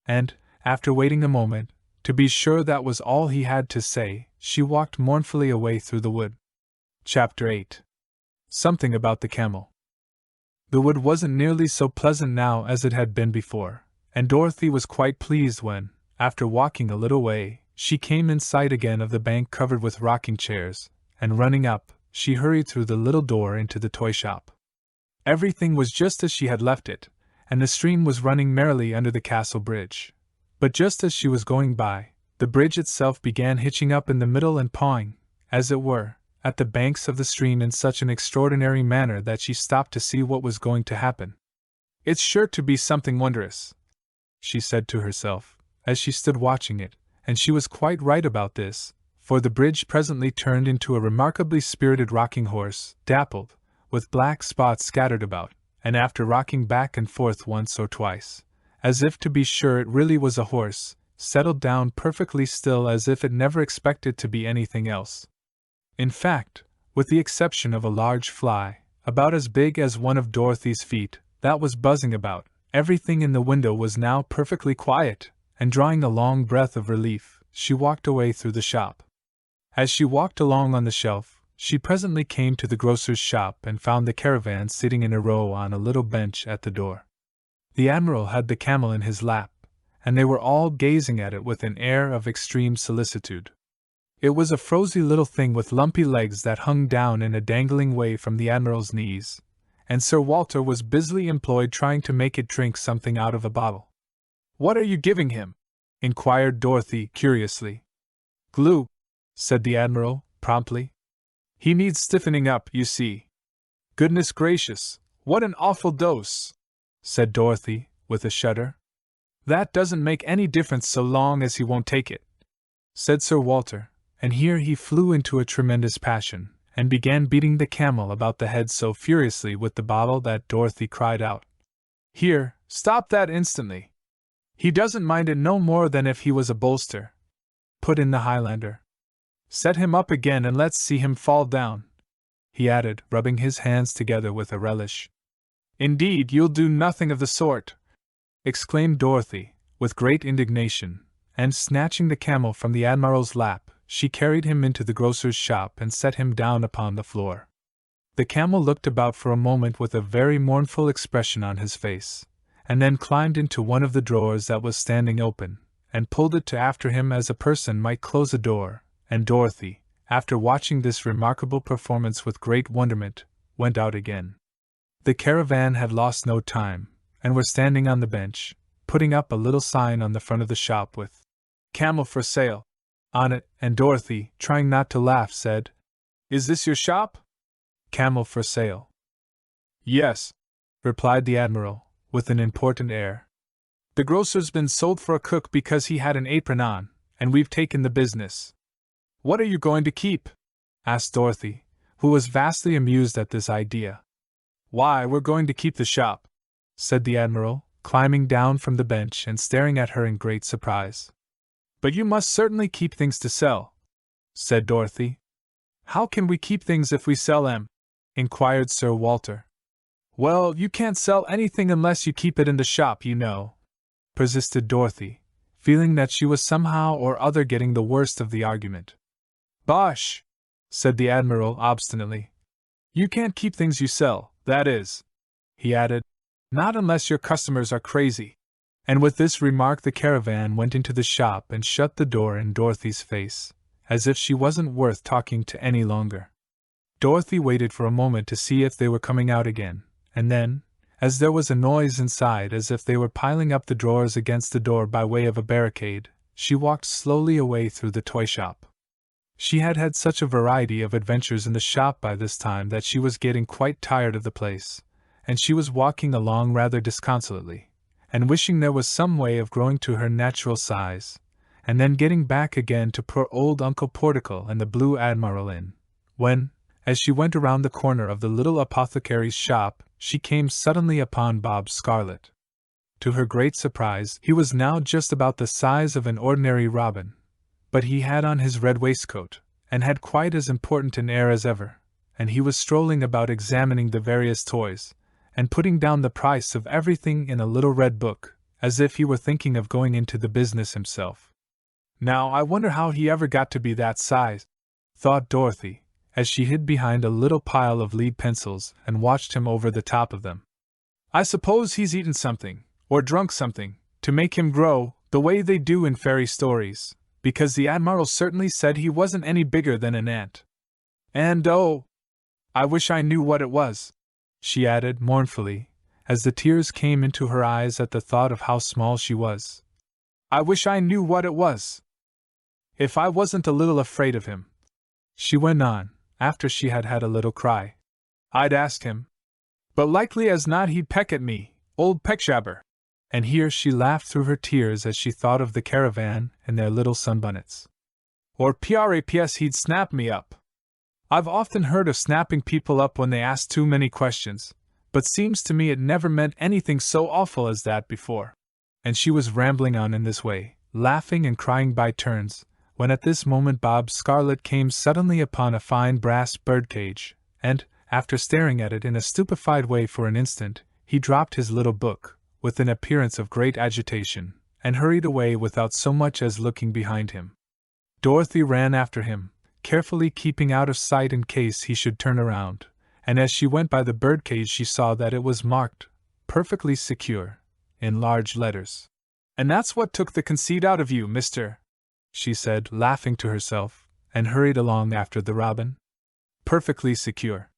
And, after waiting a moment, to be sure that was all he had to say, she walked mournfully away through the wood. Chapter 8. Something about the camel. The wood wasn't nearly so pleasant now as it had been before, and Dorothy was quite pleased when, after walking a little way, she came in sight again of the bank covered with rocking chairs, and running up, she hurried through the little door into the toy shop. Everything was just as she had left it, and the stream was running merrily under the castle bridge. But just as she was going by, the bridge itself began hitching up in the middle and pawing, as it were, at the banks of the stream in such an extraordinary manner that she stopped to see what was going to happen. "It's sure to be something wondrous," she said to herself, as she stood watching it, and she was quite right about this, for the bridge presently turned into a remarkably spirited rocking horse, dappled, with black spots scattered about, and after rocking back and forth once or twice, as if to be sure it really was a horse, settled down perfectly still as if it never expected to be anything else. In fact, with the exception of a large fly, about as big as one of Dorothy's feet, that was buzzing about, everything in the window was now perfectly quiet, and drawing a long breath of relief, she walked away through the shop. As she walked along on the shelf, she presently came to the grocer's shop and found the Caravan sitting in a row on a little bench at the door. The Admiral had the camel in his lap, and they were all gazing at it with an air of extreme solicitude. It was a frowsy little thing with lumpy legs that hung down in a dangling way from the Admiral's knees, and Sir Walter was busily employed trying to make it drink something out of a bottle. "What are you giving him?" inquired Dorothy curiously. "Glue," said the Admiral, promptly. "He needs stiffening up, you see." "Goodness gracious, what an awful dose!" said Dorothy, with a shudder. "That doesn't make any difference so long as he won't take it," said Sir Walter, and here he flew into a tremendous passion, and began beating the camel about the head so furiously with the bottle that Dorothy cried out, "Here, stop that instantly! He doesn't mind it no more than if he was a bolster," put in the Highlander. "Set him up again and let's see him fall down," he added, rubbing his hands together with a relish. "Indeed, you'll do nothing of the sort!" exclaimed Dorothy, with great indignation, and snatching the camel from the Admiral's lap, she carried him into the grocer's shop and set him down upon the floor. The camel looked about for a moment with a very mournful expression on his face, and then climbed into one of the drawers that was standing open, and pulled it to after him as a person might close a door, and Dorothy, after watching this remarkable performance with great wonderment, went out again. The Caravan had lost no time, and were standing on the bench, putting up a little sign on the front of the shop with "Camel for sale" on it, and Dorothy, trying not to laugh, said, "Is this your shop?" "Camel for sale." "Yes," replied the Admiral, with an important air. "The grocer's been sold for a cook because he had an apron on, and we've taken the business." "What are you going to keep?" asked Dorothy, who was vastly amused at this idea. "Why, we're going to keep the shop," said the Admiral, climbing down from the bench and staring at her in great surprise. "But you must certainly keep things to sell," said Dorothy. "How can we keep things if we sell them?" inquired Sir Walter. "Well, you can't sell anything unless you keep it in the shop, you know," persisted Dorothy, feeling that she was somehow or other getting the worst of the argument. "Bosh!" said the Admiral obstinately. You can't keep things you sell, that is," he added. "Not unless your customers are crazy." And with this remark the Caravan went into the shop and shut the door in Dorothy's face, as if she wasn't worth talking to any longer. Dorothy waited for a moment to see if they were coming out again, and then, as there was a noise inside as if they were piling up the drawers against the door by way of a barricade, she walked slowly away through the toy shop. She had had such a variety of adventures in the shop by this time that she was getting quite tired of the place, and she was walking along rather disconsolately, and wishing there was some way of growing to her natural size, and then getting back again to poor old Uncle Portico and the Blue Admiral Inn, when, as she went around the corner of the little apothecary's shop, she came suddenly upon Bob Scarlet. To her great surprise, he was now just about the size of an ordinary robin, but he had on his red waistcoat, and had quite as important an air as ever, and he was strolling about examining the various toys, and putting down the price of everything in a little red book, as if he were thinking of going into the business himself. "Now I wonder how he ever got to be that size," thought Dorothy, as she hid behind a little pile of lead pencils and watched him over the top of them. "I suppose he's eaten something, or drunk something, to make him grow, the way they do in fairy stories, because the Admiral certainly said he wasn't any bigger than an ant. And oh, I wish I knew what it was," she added mournfully, as the tears came into her eyes at the thought of how small she was. "I wish I knew what it was. If I wasn't a little afraid of him," she went on, after she had had a little cry, "I'd ask him. But likely as not he'd peck at me, old peckshabber." And here she laughed through her tears as she thought of the Caravan and their little sunbonnets. "Or praps he'd snap me up. I've often heard of snapping people up when they ask too many questions, but seems to me it never meant anything so awful as that before." And she was rambling on in this way, laughing and crying by turns, when at this moment Bob Scarlet came suddenly upon a fine brass birdcage, and, after staring at it in a stupefied way for an instant, he dropped his little book, with an appearance of great agitation, and hurried away without so much as looking behind him. Dorothy ran after him, carefully keeping out of sight in case he should turn around, and as she went by the birdcage she saw that it was marked, "Perfectly secure," in large letters. "And that's what took the conceit out of you, mister," she said, laughing to herself, and hurried along after the robin. Perfectly secure.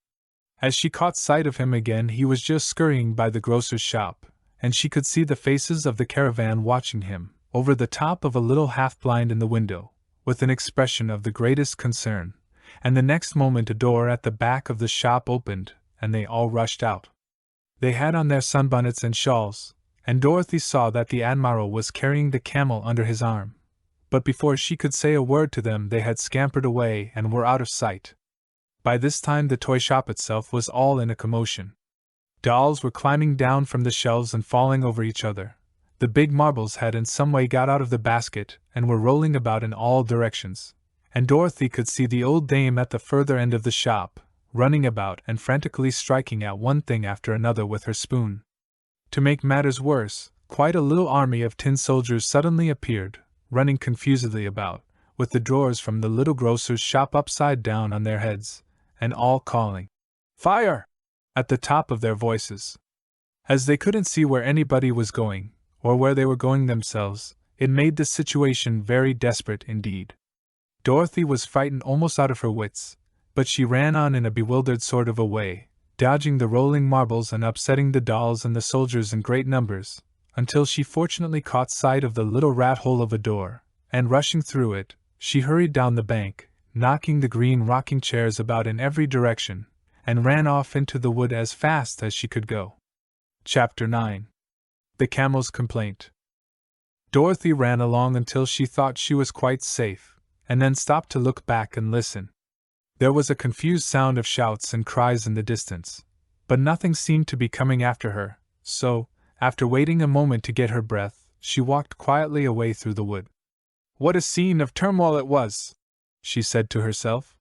As she caught sight of him again he was just scurrying by the grocer's shop, and she could see the faces of the Caravan watching him, over the top of a little half-blind in the window, with an expression of the greatest concern, and the next moment a door at the back of the shop opened, and they all rushed out. They had on their sunbonnets and shawls, and Dorothy saw that the Admiral was carrying the camel under his arm, but before she could say a word to them they had scampered away and were out of sight. By this time the toy shop itself was all in a commotion. Dolls were climbing down from the shelves and falling over each other. The big marbles had in some way got out of the basket and were rolling about in all directions, and Dorothy could see the old dame at the further end of the shop, running about and frantically striking at one thing after another with her spoon. To make matters worse, quite a little army of tin soldiers suddenly appeared, running confusedly about, with the drawers from the little grocer's shop upside down on their heads, and all calling, "Fire!" at the top of their voices. As they couldn't see where anybody was going, or where they were going themselves, it made the situation very desperate indeed. Dorothy was frightened almost out of her wits, but she ran on in a bewildered sort of a way, dodging the rolling marbles and upsetting the dolls and the soldiers in great numbers, until she fortunately caught sight of the little rat-hole of a door, and rushing through it, she hurried down the bank, knocking the green rocking chairs about in every direction, and ran off into the wood as fast as she could go. Chapter 9. The Camel's Complaint. Dorothy ran along until she thought she was quite safe, and then stopped to look back and listen. There was a confused sound of shouts and cries in the distance, but nothing seemed to be coming after her, so, after waiting a moment to get her breath, she walked quietly away through the wood. "What a scene of turmoil it was!" she said to herself.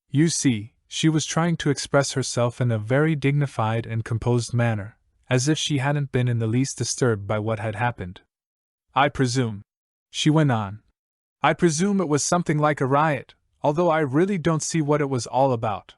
You see, she was trying to express herself in a very dignified and composed manner, as if she hadn't been in the least disturbed by what had happened. "I presume," she went on, "I presume it was something like a riot, although I really don't see what it was all about.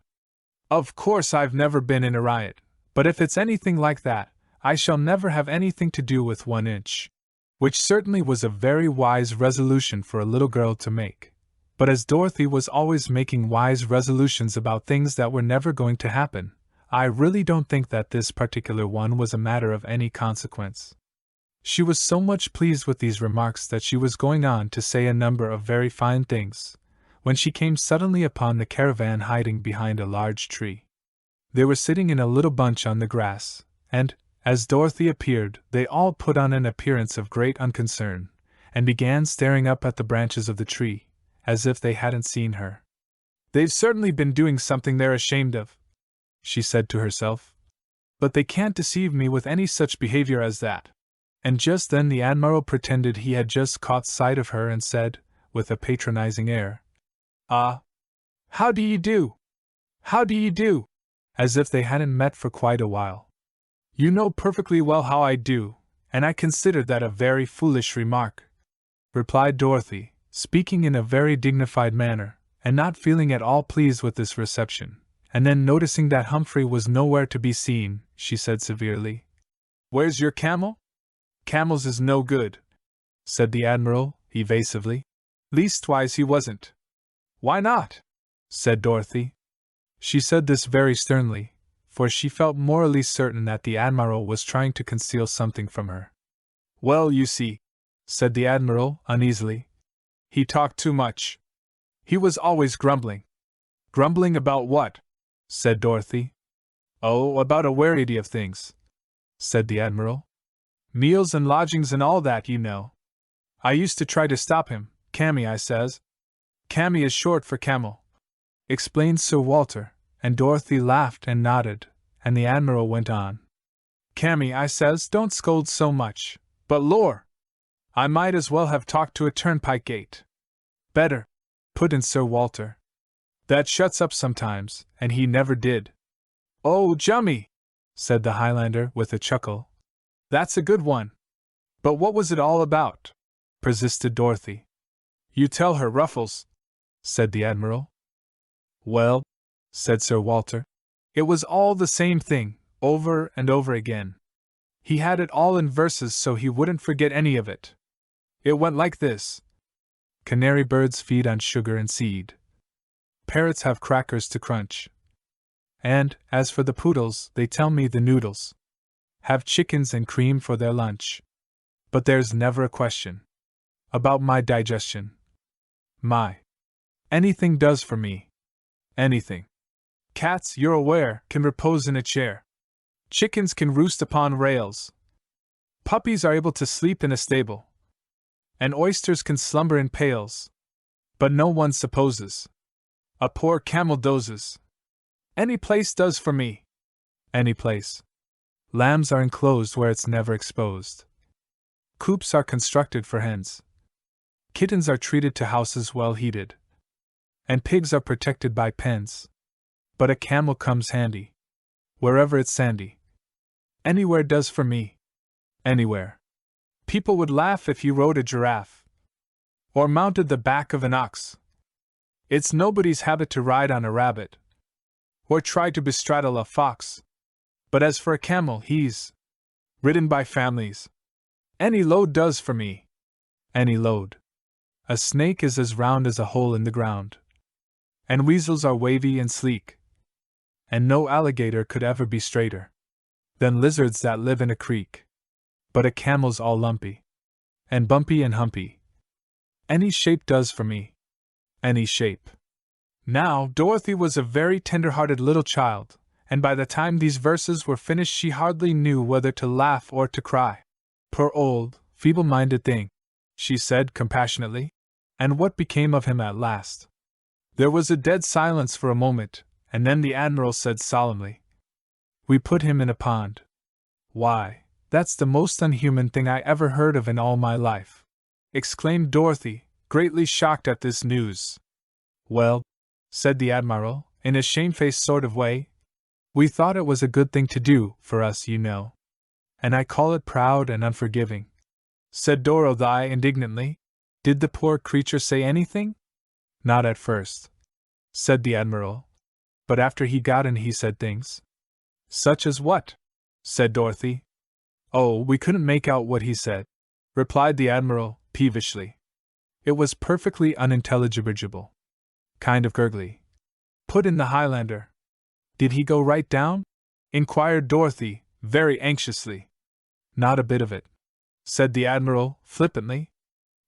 Of course I've never been in a riot, but if it's anything like that, I shall never have anything to do with 1 inch. Which certainly was a very wise resolution for a little girl to make. But as Dorothy was always making wise resolutions about things that were never going to happen, I really don't think that this particular one was a matter of any consequence. She was so much pleased with these remarks that she was going on to say a number of very fine things, when she came suddenly upon the caravan hiding behind a large tree. They were sitting in a little bunch on the grass, and, as Dorothy appeared, they all put on an appearance of great unconcern, and began staring up at the branches of the tree, as if they hadn't seen her. They've certainly been doing something they're ashamed of, she said to herself. But they can't deceive me with any such behavior as that. And just then the Admiral pretended he had just caught sight of her and said, with a patronizing air, "Ah, how do ye do? How do ye do?" as if they hadn't met for quite a while. "You know perfectly well how I do, and I consider that a very foolish remark," replied Dorothy, speaking in a very dignified manner, and not feeling at all pleased with this reception. And then noticing that Humphrey was nowhere to be seen, she said severely, "Where's your camel?" "Camels is no good," said the Admiral, evasively. "Leastwise he wasn't." "Why not?" said Dorothy. She said this very sternly, for she felt morally certain that the Admiral was trying to conceal something from her. "Well, you see," said the Admiral, uneasily, "he talked too much. He was always grumbling." "Grumbling about what?" said Dorothy. "Oh, about a variety of things," said the Admiral. "Meals and lodgings and all that, you know. I used to try to stop him. Cammy, I says. Cammy is short for camel," explained Sir Walter, and Dorothy laughed and nodded, and the Admiral went on. "Cammy, I says, don't scold so much, but lor! I might as well have talked to a turnpike gate." "Better," put in Sir Walter. "That shuts up sometimes, and he never did." "Oh, Jummy!" said the Highlander with a chuckle. "That's a good one." "But what was it all about?" persisted Dorothy. "You tell her, Ruffles," said the Admiral. "Well," said Sir Walter, "it was all the same thing, over and over again. He had it all in verses so he wouldn't forget any of it. It went like this: Canary birds feed on sugar and seed. Parrots have crackers to crunch. And, as for the poodles, they tell me the noodles have chickens and cream for their lunch. But there's never a question about my digestion. My anything does for me. Anything. Cats, you're aware, can repose in a chair. Chickens can roost upon rails. Puppies are able to sleep in a stable. And oysters can slumber in pails. But no one supposes a poor camel dozes. Any place does for me. Any place. Lambs are enclosed where it's never exposed. Coops are constructed for hens. Kittens are treated to houses well heated. And pigs are protected by pens. But a camel comes handy. Wherever it's sandy. Anywhere does for me. Anywhere. People would laugh if you rode a giraffe. Or mounted the back of an ox. It's nobody's habit to ride on a rabbit. Or try to bestraddle a fox. But as for a camel, he's ridden by families. Any load does for me. Any load. A snake is as round as a hole in the ground. And weasels are wavy and sleek. And no alligator could ever be straighter than lizards that live in a creek. But a camel's all lumpy. And bumpy and humpy. Any shape does for me. Any shape. Now, Dorothy was a very tender-hearted little child, and by the time these verses were finished she hardly knew whether to laugh or to cry. "Poor old, feeble-minded thing," she said compassionately. "And what became of him at last?" There was a dead silence for a moment, and then the Admiral said solemnly, "We put him in a pond." "Why, that's the most unhuman thing I ever heard of in all my life," exclaimed Dorothy, greatly shocked at this news. "Well," said the Admiral, in a shamefaced sort of way, "we thought it was a good thing to do, for us, you know. And I call it proud and unforgiving," said Dorothy indignantly. "Did the poor creature say anything?" "Not at first," said the Admiral. But after he got in he said things. Such as what? Said Dorothy. Oh, we couldn't make out what he said, replied the Admiral, peevishly. It was perfectly unintelligible. Kind of gurgly. Put in the Highlander. Did he go right down? Inquired Dorothy, very anxiously. Not a bit of it, said the Admiral, flippantly.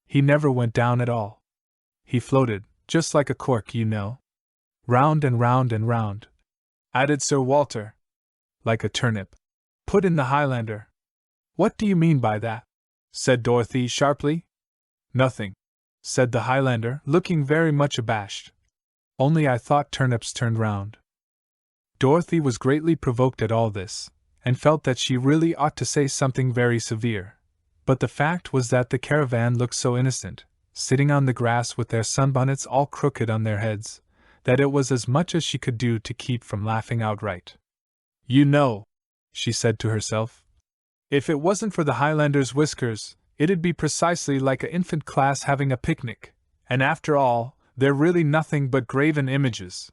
He never went down at all. He floated, just like a cork, you know. Round and round and round, added Sir Walter. Like a turnip. Put in the Highlander. What do you mean by that? Said Dorothy sharply. Nothing, said the Highlander, looking very much abashed. Only I thought turnips turned round. Dorothy was greatly provoked at all this, and felt that she really ought to say something very severe. But the fact was that the Caravan looked so innocent, sitting on the grass with their sunbonnets all crooked on their heads, that it was as much as she could do to keep from laughing outright. You know, she said to herself, if it wasn't for the Highlander's whiskers, it'd be precisely like a infant class having a picnic, and after all, they're really nothing but graven images.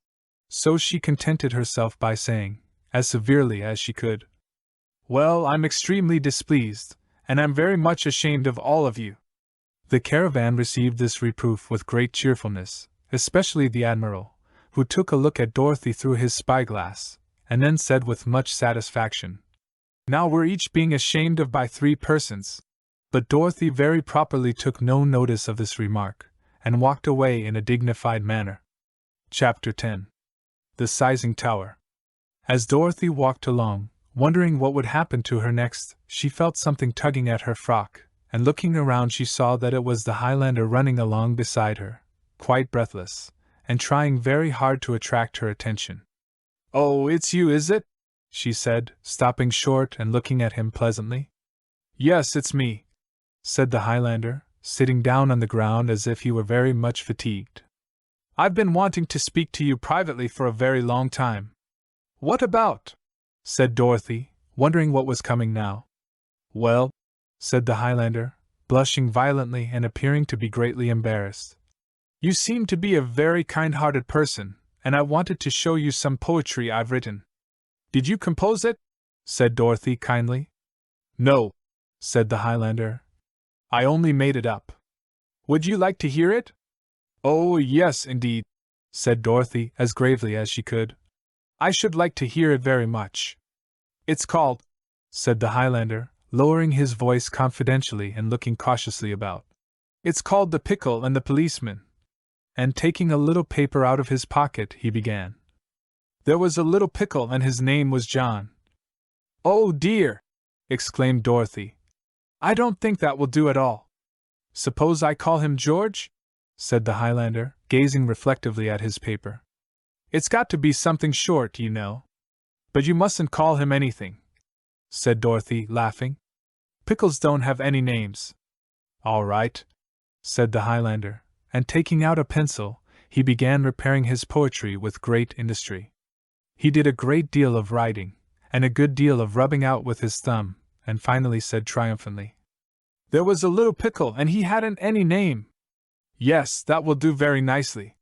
So she contented herself by saying, as severely as she could, Well, I'm extremely displeased, and I'm very much ashamed of all of you. The Caravan received this reproof with great cheerfulness, especially the Admiral, who took a look at Dorothy through his spyglass, and then said with much satisfaction, Now we're each being ashamed of by 3 persons. But Dorothy very properly took no notice of this remark, and walked away in a dignified manner. Chapter 10. The Sizing Tower. As Dorothy walked along, wondering what would happen to her next, she felt something tugging at her frock, and looking around she saw that it was the Highlander running along beside her, quite breathless, and trying very hard to attract her attention. Oh, it's you, is it? She said, stopping short and looking at him pleasantly. Yes, it's me, said the Highlander, sitting down on the ground as if he were very much fatigued. I've been wanting to speak to you privately for a very long time. What about? Said Dorothy, wondering what was coming now. Well, said the Highlander, blushing violently and appearing to be greatly embarrassed. You seem to be a very kind-hearted person, and I wanted to show you some poetry I've written. Did you compose it? Said Dorothy kindly. No, said the Highlander. I only made it up. Would you like to hear it? Oh, yes, indeed, said Dorothy as gravely as she could. I should like to hear it very much. It's called, said the Highlander, lowering his voice confidentially and looking cautiously about. It's called The Pickle and the Policeman. And taking a little paper out of his pocket, he began. There was a little pickle and his name was John. Oh dear! Exclaimed Dorothy. I don't think that will do at all. Suppose I call him George? Said the Highlander, gazing reflectively at his paper. It's got to be something short, you know. But you mustn't call him anything, said Dorothy, laughing. Pickles don't have any names. All right, said the Highlander, and taking out a pencil, he began repairing his poetry with great industry. He did a great deal of writing, and a good deal of rubbing out with his thumb, and finally said triumphantly, There was a little pickle and he hadn't any name. Yes, that will do very nicely,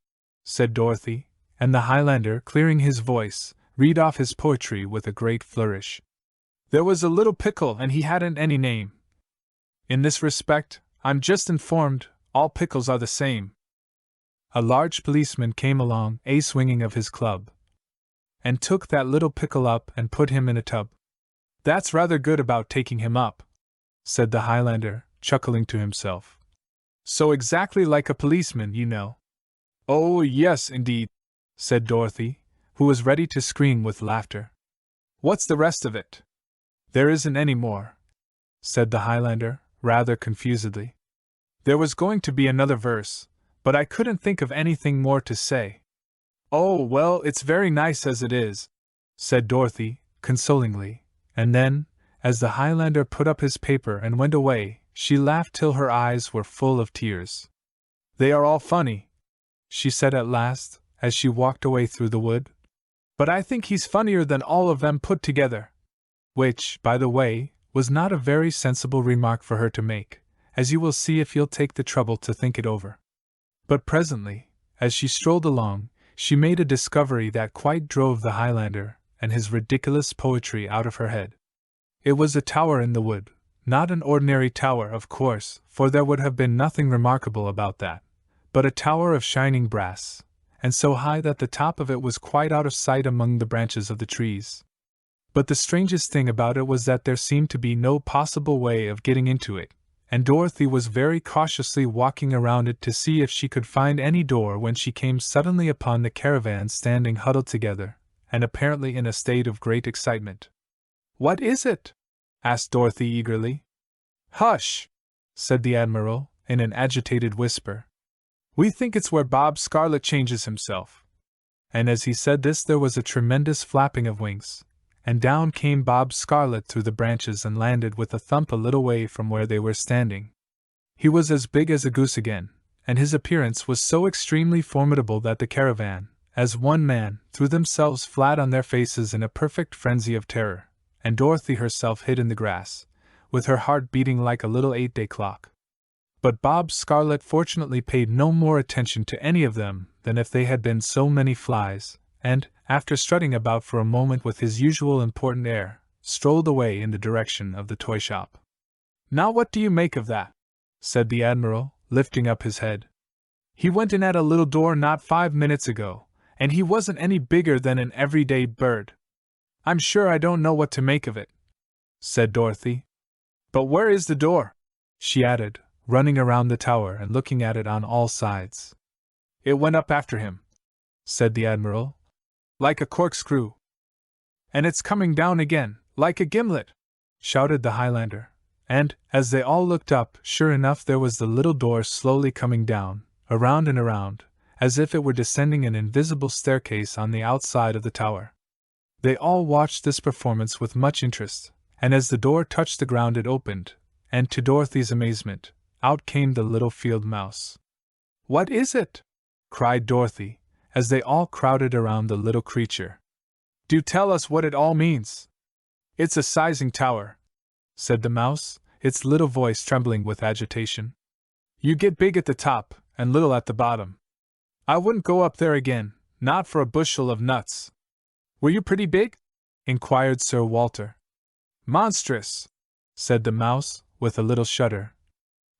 said Dorothy, and the Highlander, clearing his voice, read off his poetry with a great flourish. There was a little pickle and he hadn't any name. In this respect, I'm just informed, all pickles are the same. A large policeman came along, swinging of his club, and took that little pickle up and put him in a tub. That's rather good about taking him up, said the Highlander, chuckling to himself. So exactly like a policeman, you know. Oh, yes, indeed, said Dorothy, who was ready to scream with laughter. What's the rest of it? There isn't any more, said the Highlander, rather confusedly. There was going to be another verse, but I couldn't think of anything more to say. Oh, well, it's very nice as it is, said Dorothy, consolingly, and then, as the Highlander put up his paper and went away, she laughed till her eyes were full of tears. They are all funny, she said at last, as she walked away through the wood. But I think he's funnier than all of them put together. Which, by the way, was not a very sensible remark for her to make, as you will see if you'll take the trouble to think it over. But presently, as she strolled along, she made a discovery that quite drove the Highlander and his ridiculous poetry out of her head. It was a tower in the wood, not an ordinary tower, of course, for there would have been nothing remarkable about that, but a tower of shining brass, and so high that the top of it was quite out of sight among the branches of the trees. But the strangest thing about it was that there seemed to be no possible way of getting into it, and Dorothy was very cautiously walking around it to see if she could find any door when she came suddenly upon the Caravan standing huddled together, and apparently in a state of great excitement. "What is it?" asked Dorothy eagerly. "Hush!" said the Admiral, in an agitated whisper. "We think it's where Bob Scarlet changes himself." And as he said this there was a tremendous flapping of wings, and down came Bob Scarlet through the branches and landed with a thump a little way from where they were standing. He was as big as a goose again, and his appearance was so extremely formidable that the Caravan, as one man, threw themselves flat on their faces in a perfect frenzy of terror, and Dorothy herself hid in the grass, with her heart beating like a little 8-day clock. But Bob Scarlet fortunately paid no more attention to any of them than if they had been so many flies, and, after strutting about for a moment with his usual important air, strolled away in the direction of the toy shop. "Now what do you make of that?" said the Admiral, lifting up his head. "He went in at a little door not 5 minutes ago, and he wasn't any bigger than an everyday bird." "I'm sure I don't know what to make of it," said Dorothy. "But where is the door?" she added, running around the tower and looking at it on all sides. "It went up after him," said the Admiral, "like a corkscrew." "And it's coming down again, like a gimlet!" shouted the Highlander, and, as they all looked up, sure enough there was the little door slowly coming down, around and around, as if it were descending an invisible staircase on the outside of the tower. They all watched this performance with much interest, and as the door touched the ground it opened, and to Dorothy's amazement, out came the little field mouse. "What is it?" cried Dorothy, as they all crowded around the little creature. "Do tell us what it all means." "It's a sizing tower," said the mouse, its little voice trembling with agitation. "You get big at the top, and little at the bottom. I wouldn't go up there again, not for a bushel of nuts." "Were you pretty big?" inquired Sir Walter. "Monstrous," said the mouse, with a little shudder.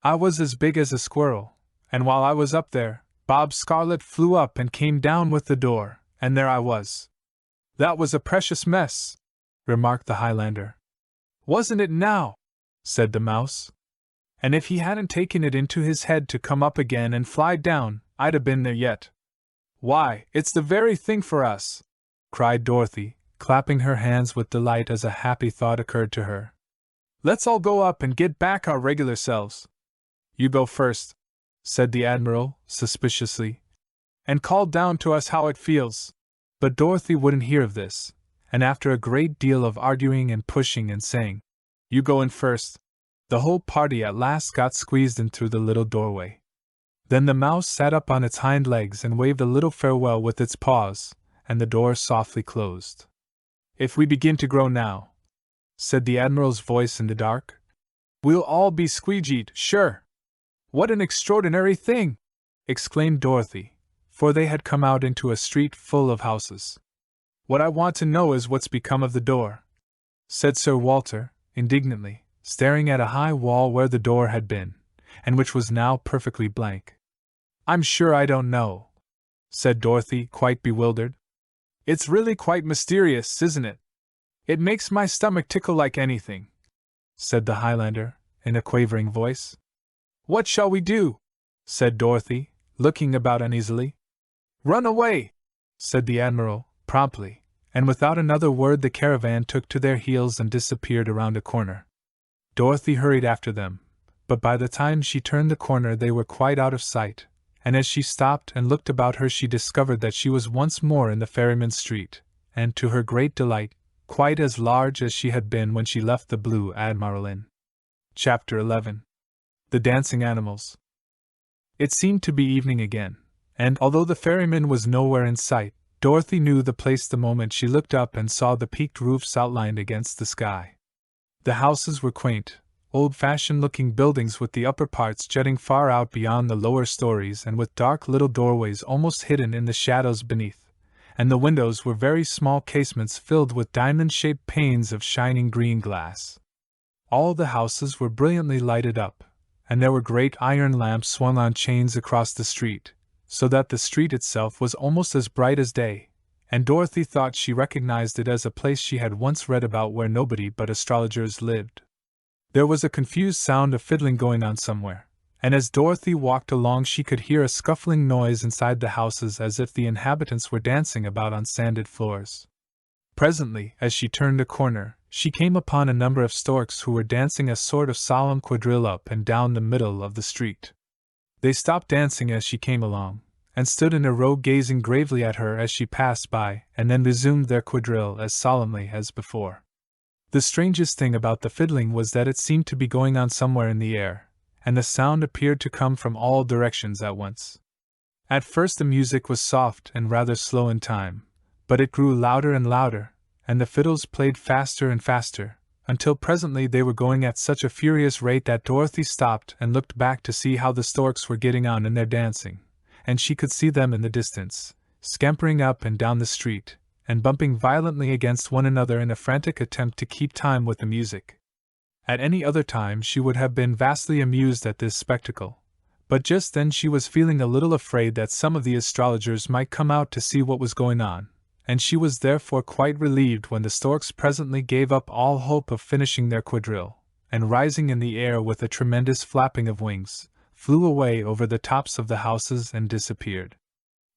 "I was as big as a squirrel, and while I was up there, Bob Scarlet flew up and came down with the door, and there I was." "That was a precious mess," remarked the Highlander. "Wasn't it now?" said the mouse. "And if he hadn't taken it into his head to come up again and fly down, I'd have been there yet." "Why, it's the very thing for us!" cried Dorothy, clapping her hands with delight as a happy thought occurred to her. "Let's all go up and get back our regular selves." "You go first," said the Admiral, suspiciously, "and call down to us how it feels." But Dorothy wouldn't hear of this, and after a great deal of arguing and pushing and saying, "You go in first," the whole party at last got squeezed in through the little doorway. Then the mouse sat up on its hind legs and waved a little farewell with its paws, and the door softly closed. "If we begin to grow now," said the Admiral's voice in the dark, "we'll all be squeegeed, sure." "What an extraordinary thing!" exclaimed Dorothy, for they had come out into a street full of houses. "What I want to know is what's become of the door," said Sir Walter, indignantly, staring at a high wall where the door had been, and which was now perfectly blank. "I'm sure I don't know," said Dorothy, quite bewildered. "It's really quite mysterious, isn't it? It makes my stomach tickle like anything," said the Highlander, in a quavering voice. "What shall we do?" said Dorothy, looking about uneasily. "Run away," said the Admiral, promptly, and without another word the Caravan took to their heels and disappeared around a corner. Dorothy hurried after them, but by the time she turned the corner they were quite out of sight, and as she stopped and looked about her she discovered that she was once more in the Ferryman's Street, and, to her great delight, quite as large as she had been when she left the Blue Admiral Inn. Chapter 11. The Dancing Animals. It seemed to be evening again, and although the ferryman was nowhere in sight, Dorothy knew the place the moment she looked up and saw the peaked roofs outlined against the sky. The houses were quaint, old-fashioned-looking buildings with the upper parts jutting far out beyond the lower stories and with dark little doorways almost hidden in the shadows beneath, and the windows were very small casements filled with diamond-shaped panes of shining green glass. All the houses were brilliantly lighted up, and there were great iron lamps swung on chains across the street, so that the street itself was almost as bright as day, and Dorothy thought she recognized it as a place she had once read about where nobody but astrologers lived. There was a confused sound of fiddling going on somewhere, and as Dorothy walked along she could hear a scuffling noise inside the houses as if the inhabitants were dancing about on sanded floors. Presently, as she turned a corner, she came upon a number of storks who were dancing a sort of solemn quadrille up and down the middle of the street. They stopped dancing as she came along, and stood in a row gazing gravely at her as she passed by, and then resumed their quadrille as solemnly as before. The strangest thing about the fiddling was that it seemed to be going on somewhere in the air, and the sound appeared to come from all directions at once. At first the music was soft and rather slow in time, but it grew louder and louder, and the fiddles played faster and faster, until presently they were going at such a furious rate that Dorothy stopped and looked back to see how the storks were getting on in their dancing, and she could see them in the distance, scampering up and down the street, and bumping violently against one another in a frantic attempt to keep time with the music. At any other time she would have been vastly amused at this spectacle, but just then she was feeling a little afraid that some of the astrologers might come out to see what was going on, and she was therefore quite relieved when the storks presently gave up all hope of finishing their quadrille, and rising in the air with a tremendous flapping of wings, flew away over the tops of the houses and disappeared.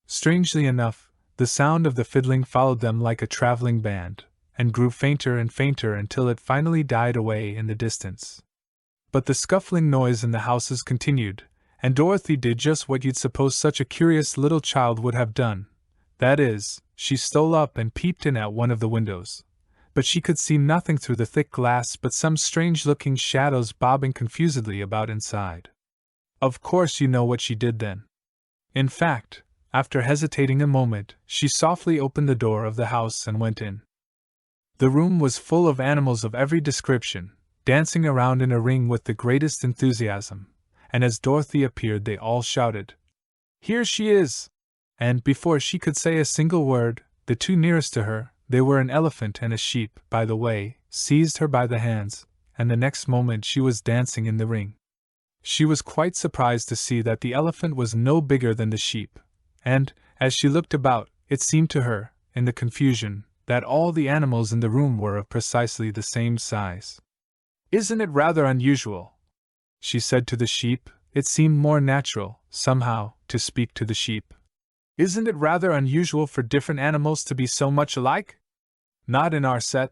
Strangely enough, the sound of the fiddling followed them like a traveling band, and grew fainter and fainter until it finally died away in the distance. But the scuffling noise in the houses continued, and Dorothy did just what you'd suppose such a curious little child would have done. That is, she stole up and peeped in at one of the windows, but she could see nothing through the thick glass but some strange-looking shadows bobbing confusedly about inside. Of course you know what she did then. In fact, after hesitating a moment, she softly opened the door of the house and went in. The room was full of animals of every description, dancing around in a ring with the greatest enthusiasm, and as Dorothy appeared they all shouted, "Here she is!" And before she could say a single word, the two nearest to her, they were an elephant and a sheep, by the way, seized her by the hands, and the next moment she was dancing in the ring. She was quite surprised to see that the elephant was no bigger than the sheep, and, as she looked about, it seemed to her, in the confusion, that all the animals in the room were of precisely the same size. "Isn't it rather unusual?" she said to the sheep. It seemed more natural, somehow, to speak to the sheep. "Isn't it rather unusual for different animals to be so much alike?" "Not in our set,"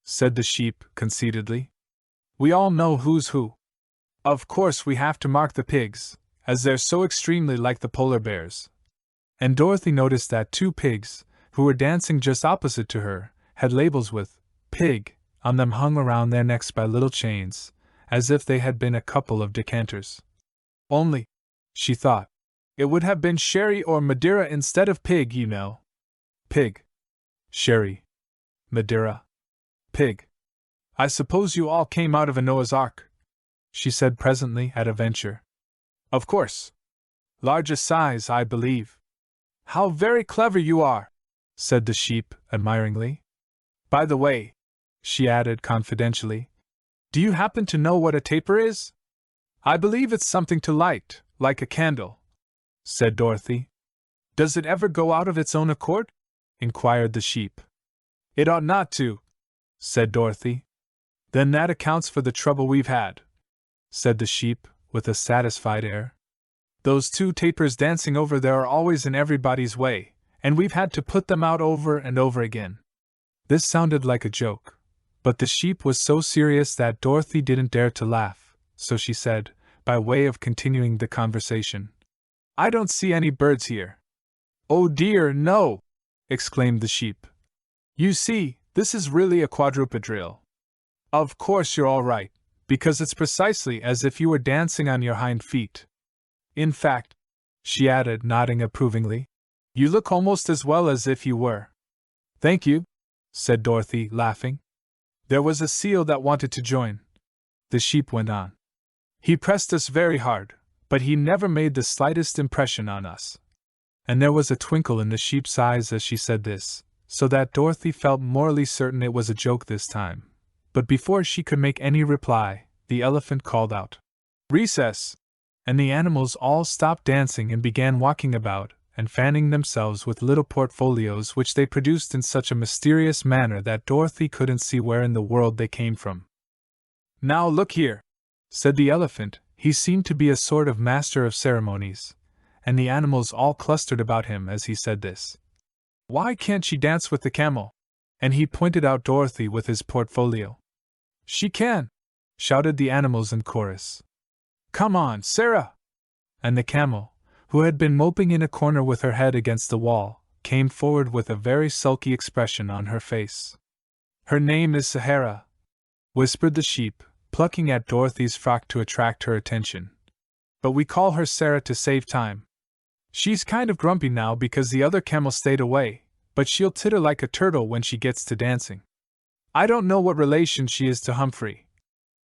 said the sheep, conceitedly. "We all know who's who. Of course we have to mark the pigs, as they're so extremely like the polar bears." And Dorothy noticed that two pigs, who were dancing just opposite to her, had labels with "Pig" on them hung around their necks by little chains, as if they had been a couple of decanters. "Only," she thought, "it would have been sherry or Madeira instead of pig, you know." Pig. Sherry. Madeira. Pig. "I suppose you all came out of a Noah's Ark?" she said presently at a venture. "Of course. Largest size, I believe." "How very clever you are," said the sheep, admiringly. "By the way," she added confidentially, "do you happen to know what a taper is?" "I believe it's something to light, like a candle," said Dorothy. "Does it ever go out of its own accord?" inquired the sheep. "It ought not to," said Dorothy. "Then that accounts for the trouble we've had," said the sheep, with a satisfied air. "Those two tapers dancing over there are always in everybody's way, and we've had to put them out over and over again." This sounded like a joke, but the sheep was so serious that Dorothy didn't dare to laugh, so she said, by way of continuing the conversation, "I don't see any birds here." "Oh dear, no!" exclaimed the sheep. "You see, this is really a quadrupedrille. Of course you're all right, because it's precisely as if you were dancing on your hind feet. In fact," she added, nodding approvingly, "you look almost as well as if you were." "Thank you," said Dorothy, laughing. "There was a seal that wanted to join." the sheep went on. He pressed us very hard, but he never made the slightest impression on us. And there was a twinkle in the sheep's eyes as she said this, so that Dorothy felt morally certain it was a joke this time. But before she could make any reply, the elephant called out, "Recess!" And the animals all stopped dancing and began walking about, and fanning themselves with little portfolios which they produced in such a mysterious manner that Dorothy couldn't see where in the world they came from. "Now look here," said the elephant. He seemed to be a sort of master of ceremonies, and the animals all clustered about him as he said this. "Why can't she dance with the camel?" And he pointed out Dorothy with his portfolio. "She can!" shouted the animals in chorus. "Come on, Sarah!" And the camel, who had been moping in a corner with her head against the wall, came forward with a very sulky expression on her face. "Her name is Sahara," whispered the sheep, plucking at Dorothy's frock to attract her attention. "But we call her Sarah to save time. She's kind of grumpy now because the other camel stayed away, but she'll titter like a turtle when she gets to dancing. I don't know what relation she is to Humphrey,"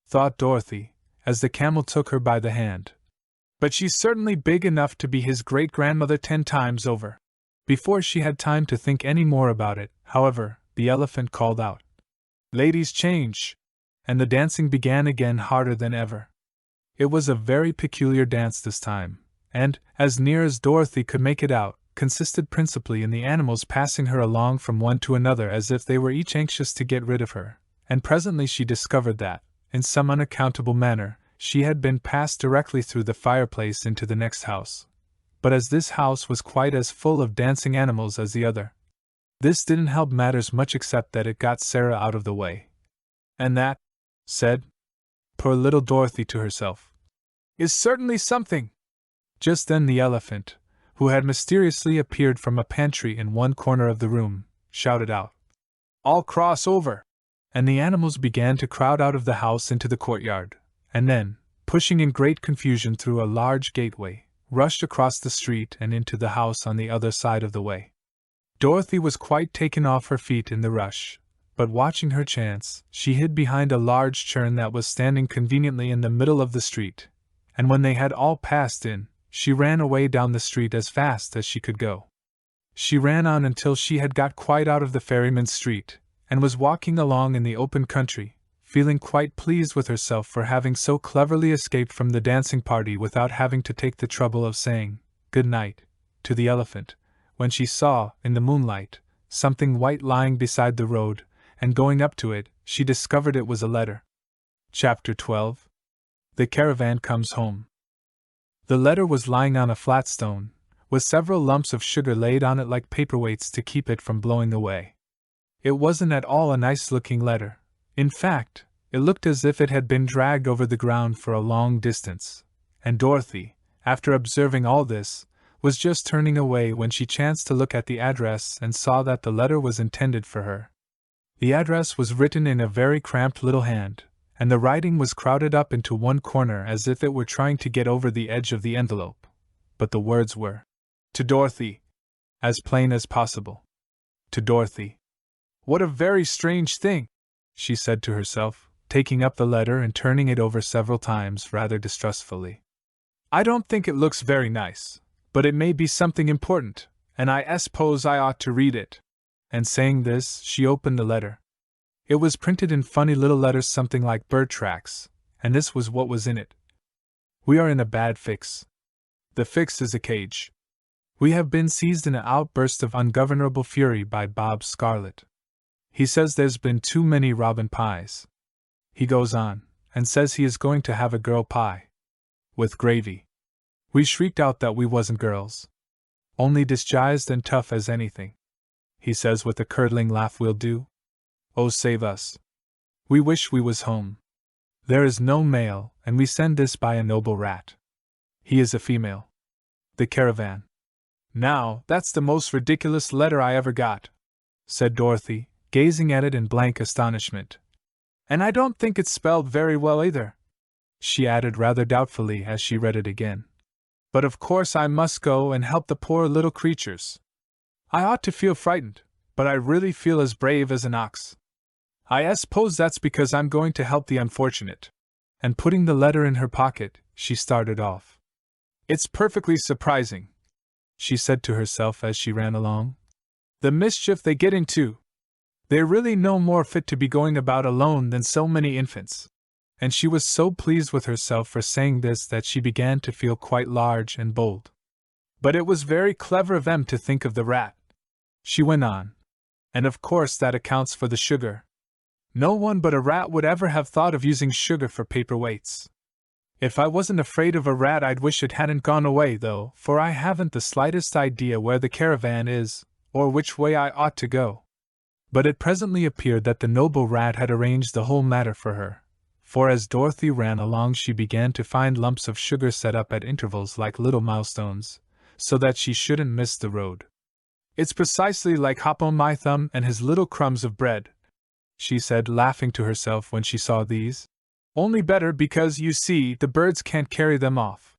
thought Dorothy, as the camel took her by the hand. "But she's certainly big enough to be his great-grandmother 10 times over." Before she had time to think any more about it, however, the elephant called out, "Ladies, change!" and the dancing began again harder than ever. It was a very peculiar dance this time, and, as near as Dorothy could make it out, consisted principally in the animals passing her along from one to another as if they were each anxious to get rid of her, and presently she discovered that, in some unaccountable manner, she had been passed directly through the fireplace into the next house. But as this house was quite as full of dancing animals as the other, this didn't help matters much except that it got Sarah out of the way. "And that," said poor little Dorothy to herself, "is certainly something." Just then the elephant, who had mysteriously appeared from a pantry in one corner of the room, shouted out, "I'll cross over!" And the animals began to crowd out of the house into the courtyard, and then, pushing in great confusion through a large gateway, rushed across the street and into the house on the other side of the way. Dorothy was quite taken off her feet in the rush, but watching her chance, she hid behind a large churn that was standing conveniently in the middle of the street, and when they had all passed in, she ran away down the street as fast as she could go. She ran on until she had got quite out of the ferryman's street, and was walking along in the open country, feeling quite pleased with herself for having so cleverly escaped from the dancing party without having to take the trouble of saying "good night" to the elephant, when she saw, in the moonlight, something white lying beside the road, and going up to it, she discovered it was a letter. Chapter 12. The Caravan Comes Home. The letter was lying on a flat stone, with several lumps of sugar laid on it like paperweights to keep it from blowing away. It wasn't at all a nice-looking letter. In fact, it looked as if it had been dragged over the ground for a long distance, and Dorothy, after observing all this, was just turning away when she chanced to look at the address and saw that the letter was intended for her. The address was written in a very cramped little hand, and the writing was crowded up into one corner as if it were trying to get over the edge of the envelope. But the words were, "To Dorothy," as plain as possible. To Dorothy. "What a very strange thing," she said to herself, taking up the letter and turning it over several times rather distrustfully. "I don't think it looks very nice, but it may be something important, and I suppose I ought to read it." And saying this, she opened the letter. It was printed in funny little letters something like bird tracks, and this was what was in it. "We are in a bad fix. The fix is a cage. We have been seized in an outburst of ungovernable fury by Bob Scarlet. He says there's been too many robin pies. He goes on, and says he is going to have a girl pie. With gravy. We shrieked out that we wasn't girls. Only disguised and tough as anything. He says with a curdling laugh we'll do. Oh, save us. We wish we was home. There is no mail, and we send this by a noble rat. He is a female. The Caravan." "Now, that's the most ridiculous letter I ever got," said Dorothy, gazing at it in blank astonishment. "And I don't think it's spelled very well either," she added rather doubtfully as she read it again. "But of course I must go and help the poor little creatures. I ought to feel frightened, but I really feel as brave as an ox. I suppose that's because I'm going to help the unfortunate. and putting the letter in her pocket, she started off. "It's perfectly surprising," she said to herself as she ran along. "The mischief they get into! They're really no more fit to be going about alone than so many infants." And she was so pleased with herself for saying this that she began to feel quite large and bold. "But it was very clever of them to think of the rat," she went on. "And of course that accounts for the sugar. No one but a rat would ever have thought of using sugar for paperweights. If I wasn't afraid of a rat, I'd wish it hadn't gone away, though, for I haven't the slightest idea where the caravan is, or which way I ought to go." But it presently appeared that the noble rat had arranged the whole matter for her, for as Dorothy ran along she began to find lumps of sugar set up at intervals like little milestones, so that she shouldn't miss the road. "It's precisely like Hop o' My Thumb and his little crumbs of bread," she said, laughing to herself when she saw these. "Only better because, you see, the birds can't carry them off."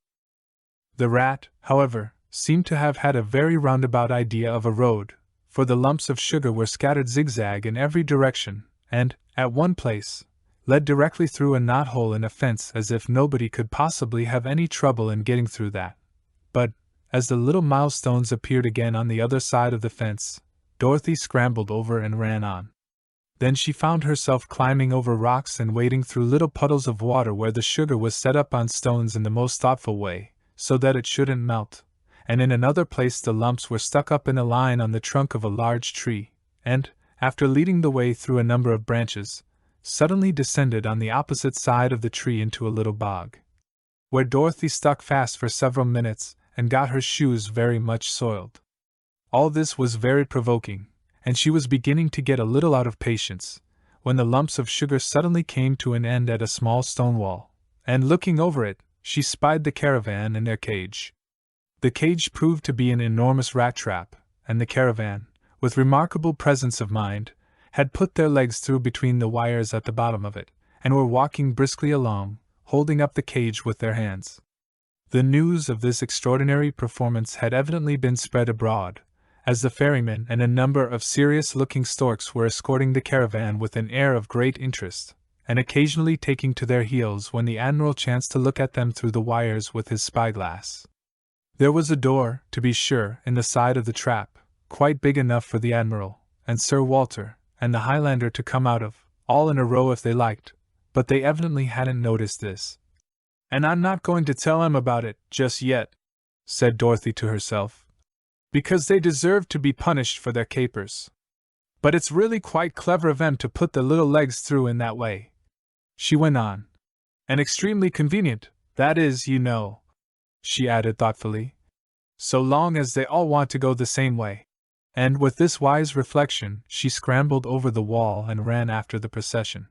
The rat, however, seemed to have had a very roundabout idea of a road, for the lumps of sugar were scattered zigzag in every direction, and, at one place, led directly through a knothole in a fence as if nobody could possibly have any trouble in getting through that. But, as the little milestones appeared again on the other side of the fence, Dorothy scrambled over and ran on. Then she found herself climbing over rocks and wading through little puddles of water where the sugar was set up on stones in the most thoughtful way, so that it shouldn't melt, and in another place the lumps were stuck up in a line on the trunk of a large tree, and, after leading the way through a number of branches, suddenly descended on the opposite side of the tree into a little bog, where Dorothy stuck fast for several minutes and got her shoes very much soiled. All this was very provoking, and she was beginning to get a little out of patience, when the lumps of sugar suddenly came to an end at a small stone wall, and looking over it, she spied the caravan in their cage. The cage proved to be an enormous rat trap, and the caravan, with remarkable presence of mind, had put their legs through between the wires at the bottom of it, and were walking briskly along, holding up the cage with their hands. The news of this extraordinary performance had evidently been spread abroad, as the ferryman and a number of serious-looking storks were escorting the caravan with an air of great interest, and occasionally taking to their heels when the Admiral chanced to look at them through the wires with his spyglass. There was a door, to be sure, in the side of the trap, quite big enough for the Admiral, and Sir Walter, and the Highlander to come out of, all in a row if they liked, but they evidently hadn't noticed this. "And I'm not going to tell 'em about it, just yet," said Dorothy to herself, "because they deserve to be punished for their capers. But it's really quite clever of them to put the little legs through in that way," she went on. "And extremely convenient, that is, you know," she added thoughtfully, "so long as they all want to go the same way." And with this wise reflection, she scrambled over the wall and ran after the procession.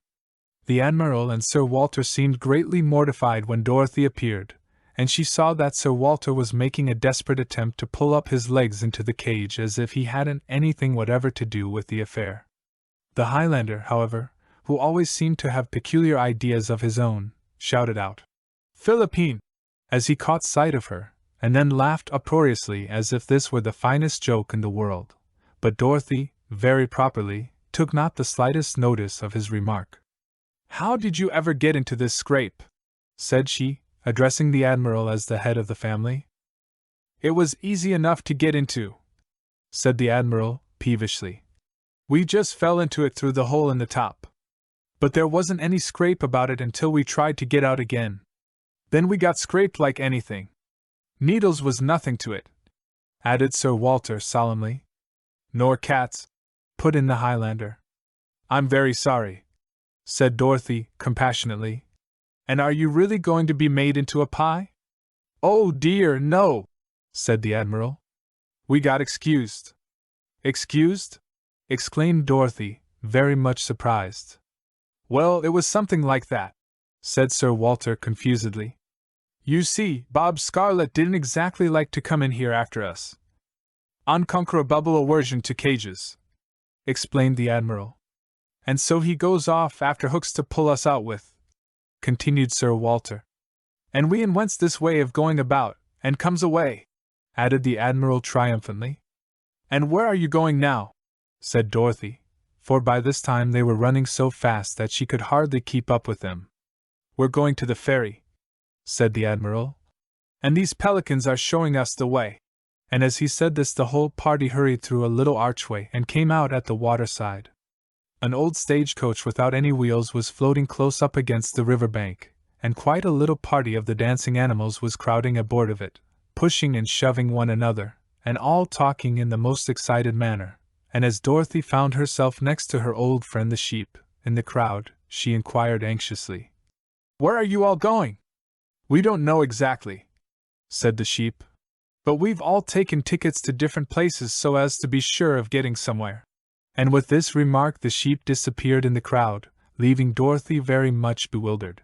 The Admiral and Sir Walter seemed greatly mortified when Dorothy appeared, and she saw that Sir Walter was making a desperate attempt to pull up his legs into the cage as if he hadn't anything whatever to do with the affair. The Highlander, however, who always seemed to have peculiar ideas of his own, shouted out, "Philippine!" as he caught sight of her, and then laughed uproariously as if this were the finest joke in the world. But Dorothy, very properly, took not the slightest notice of his remark. "How did you ever get into this scrape?" said she, addressing the Admiral as the head of the family. "It was easy enough to get into," said the Admiral, peevishly. "We just fell into it through the hole in the top. But there wasn't any scrape about it until we tried to get out again. Then we got scraped like anything. Needles was nothing to it," added Sir Walter solemnly. "Nor cats," put in the Highlander. "I'm very sorry," said Dorothy, compassionately. "And are you really going to be made into a pie?" "Oh dear, no," said the Admiral. "We got excused." "Excused?" exclaimed Dorothy, very much surprised. "Well, it was something like that," said Sir Walter confusedly. "You see, Bob Scarlet didn't exactly like to come in here after us. Unconquerable aversion to cages," explained the Admiral. "And so he goes off after hooks to pull us out with," continued Sir Walter. "And we invents this way of going about, and comes away," added the Admiral triumphantly. "And where are you going now?" said Dorothy, for by this time they were running so fast that she could hardly keep up with them. "We're going to the ferry," said the Admiral, "and these pelicans are showing us the way." And as he said this, the whole party hurried through a little archway and came out at the waterside. An old stagecoach without any wheels was floating close up against the river bank, and quite a little party of the dancing animals was crowding aboard of it, pushing and shoving one another, and all talking in the most excited manner. And as Dorothy found herself next to her old friend the sheep, in the crowd, she inquired anxiously, "Where are you all going?" "We don't know exactly," said the sheep, "but we've all taken tickets to different places so as to be sure of getting somewhere." And with this remark the sheep disappeared in the crowd, leaving Dorothy very much bewildered.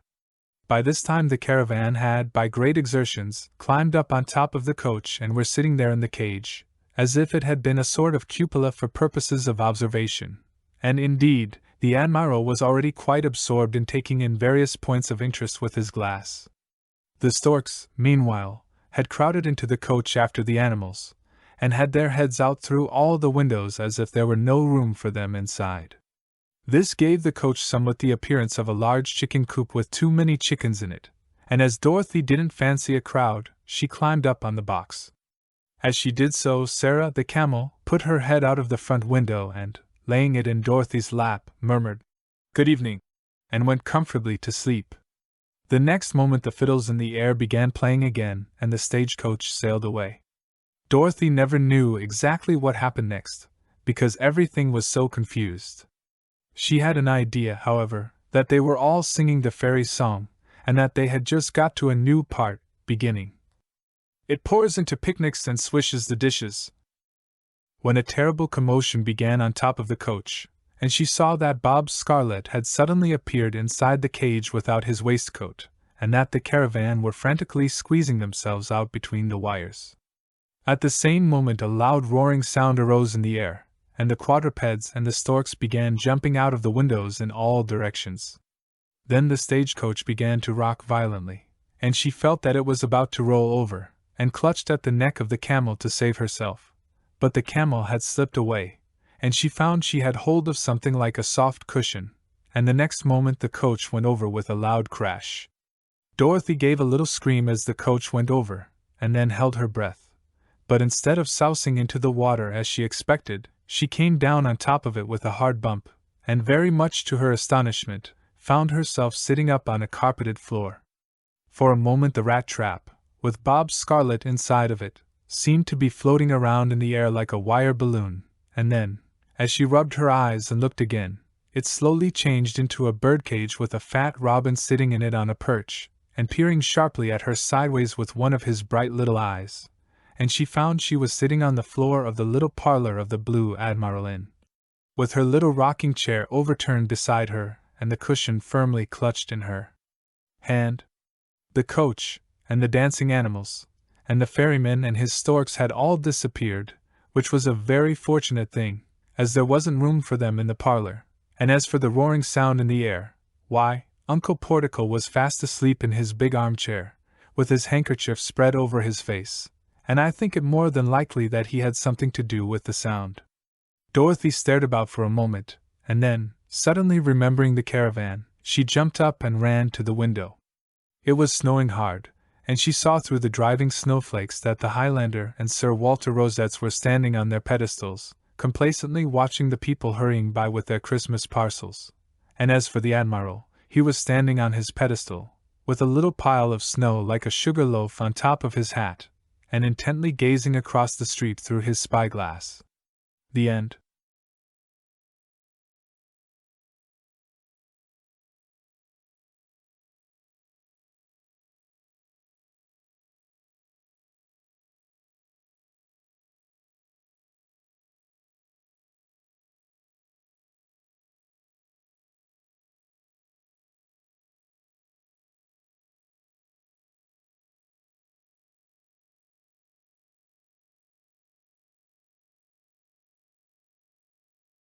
By this time the caravan had, by great exertions, climbed up on top of the coach and were sitting there in the cage, as if it had been a sort of cupola for purposes of observation. And indeed, the Admiral was already quite absorbed in taking in various points of interest with his glass. The storks, meanwhile, had crowded into the coach after the animals, and had their heads out through all the windows as if there were no room for them inside. This gave the coach somewhat the appearance of a large chicken coop with too many chickens in it, and as Dorothy didn't fancy a crowd, she climbed up on the box. As she did so, Sarah, the camel, put her head out of the front window and, laying it in Dorothy's lap, murmured, "Good evening," and went comfortably to sleep. The next moment the fiddles in the air began playing again, and the stagecoach sailed away. Dorothy never knew exactly what happened next, because everything was so confused. She had an idea, however, that they were all singing the fairy song, and that they had just got to a new part, beginning, "It pours into picnics and swishes the dishes," when a terrible commotion began on top of the coach, and she saw that Bob Scarlet had suddenly appeared inside the cage without his waistcoat, and that the caravan were frantically squeezing themselves out between the wires. At the same moment a loud roaring sound arose in the air, and the quadrupeds and the storks began jumping out of the windows in all directions. Then the stagecoach began to rock violently, and she felt that it was about to roll over, and clutched at the neck of the camel to save herself. But the camel had slipped away, and she found she had hold of something like a soft cushion, and the next moment the coach went over with a loud crash. Dorothy gave a little scream as the coach went over, and then held her breath. But instead of sousing into the water as she expected, she came down on top of it with a hard bump, and very much to her astonishment, found herself sitting up on a carpeted floor. For a moment the rat trap, with Bob Scarlet inside of it, seemed to be floating around in the air like a wire balloon, and then, as she rubbed her eyes and looked again, it slowly changed into a birdcage with a fat robin sitting in it on a perch, and peering sharply at her sideways with one of his bright little eyes. And she found she was sitting on the floor of the little parlor of the Blue Admiral Inn, with her little rocking chair overturned beside her, and the cushion firmly clutched in her hand. The coach, and the dancing animals, and the ferryman and his storks had all disappeared, which was a very fortunate thing, as there wasn't room for them in the parlor. And as for the roaring sound in the air, why, Uncle Portico was fast asleep in his big armchair, with his handkerchief spread over his face, and I think it more than likely that he had something to do with the sound. Dorothy stared about for a moment, and then, suddenly remembering the caravan, she jumped up and ran to the window. It was snowing hard, and she saw through the driving snowflakes that the Highlander and Sir Walter Rosettes were standing on their pedestals, complacently watching the people hurrying by with their Christmas parcels. And as for the Admiral, he was standing on his pedestal, with a little pile of snow like a sugar loaf on top of his hat, and intently gazing across the street through his spyglass. The end.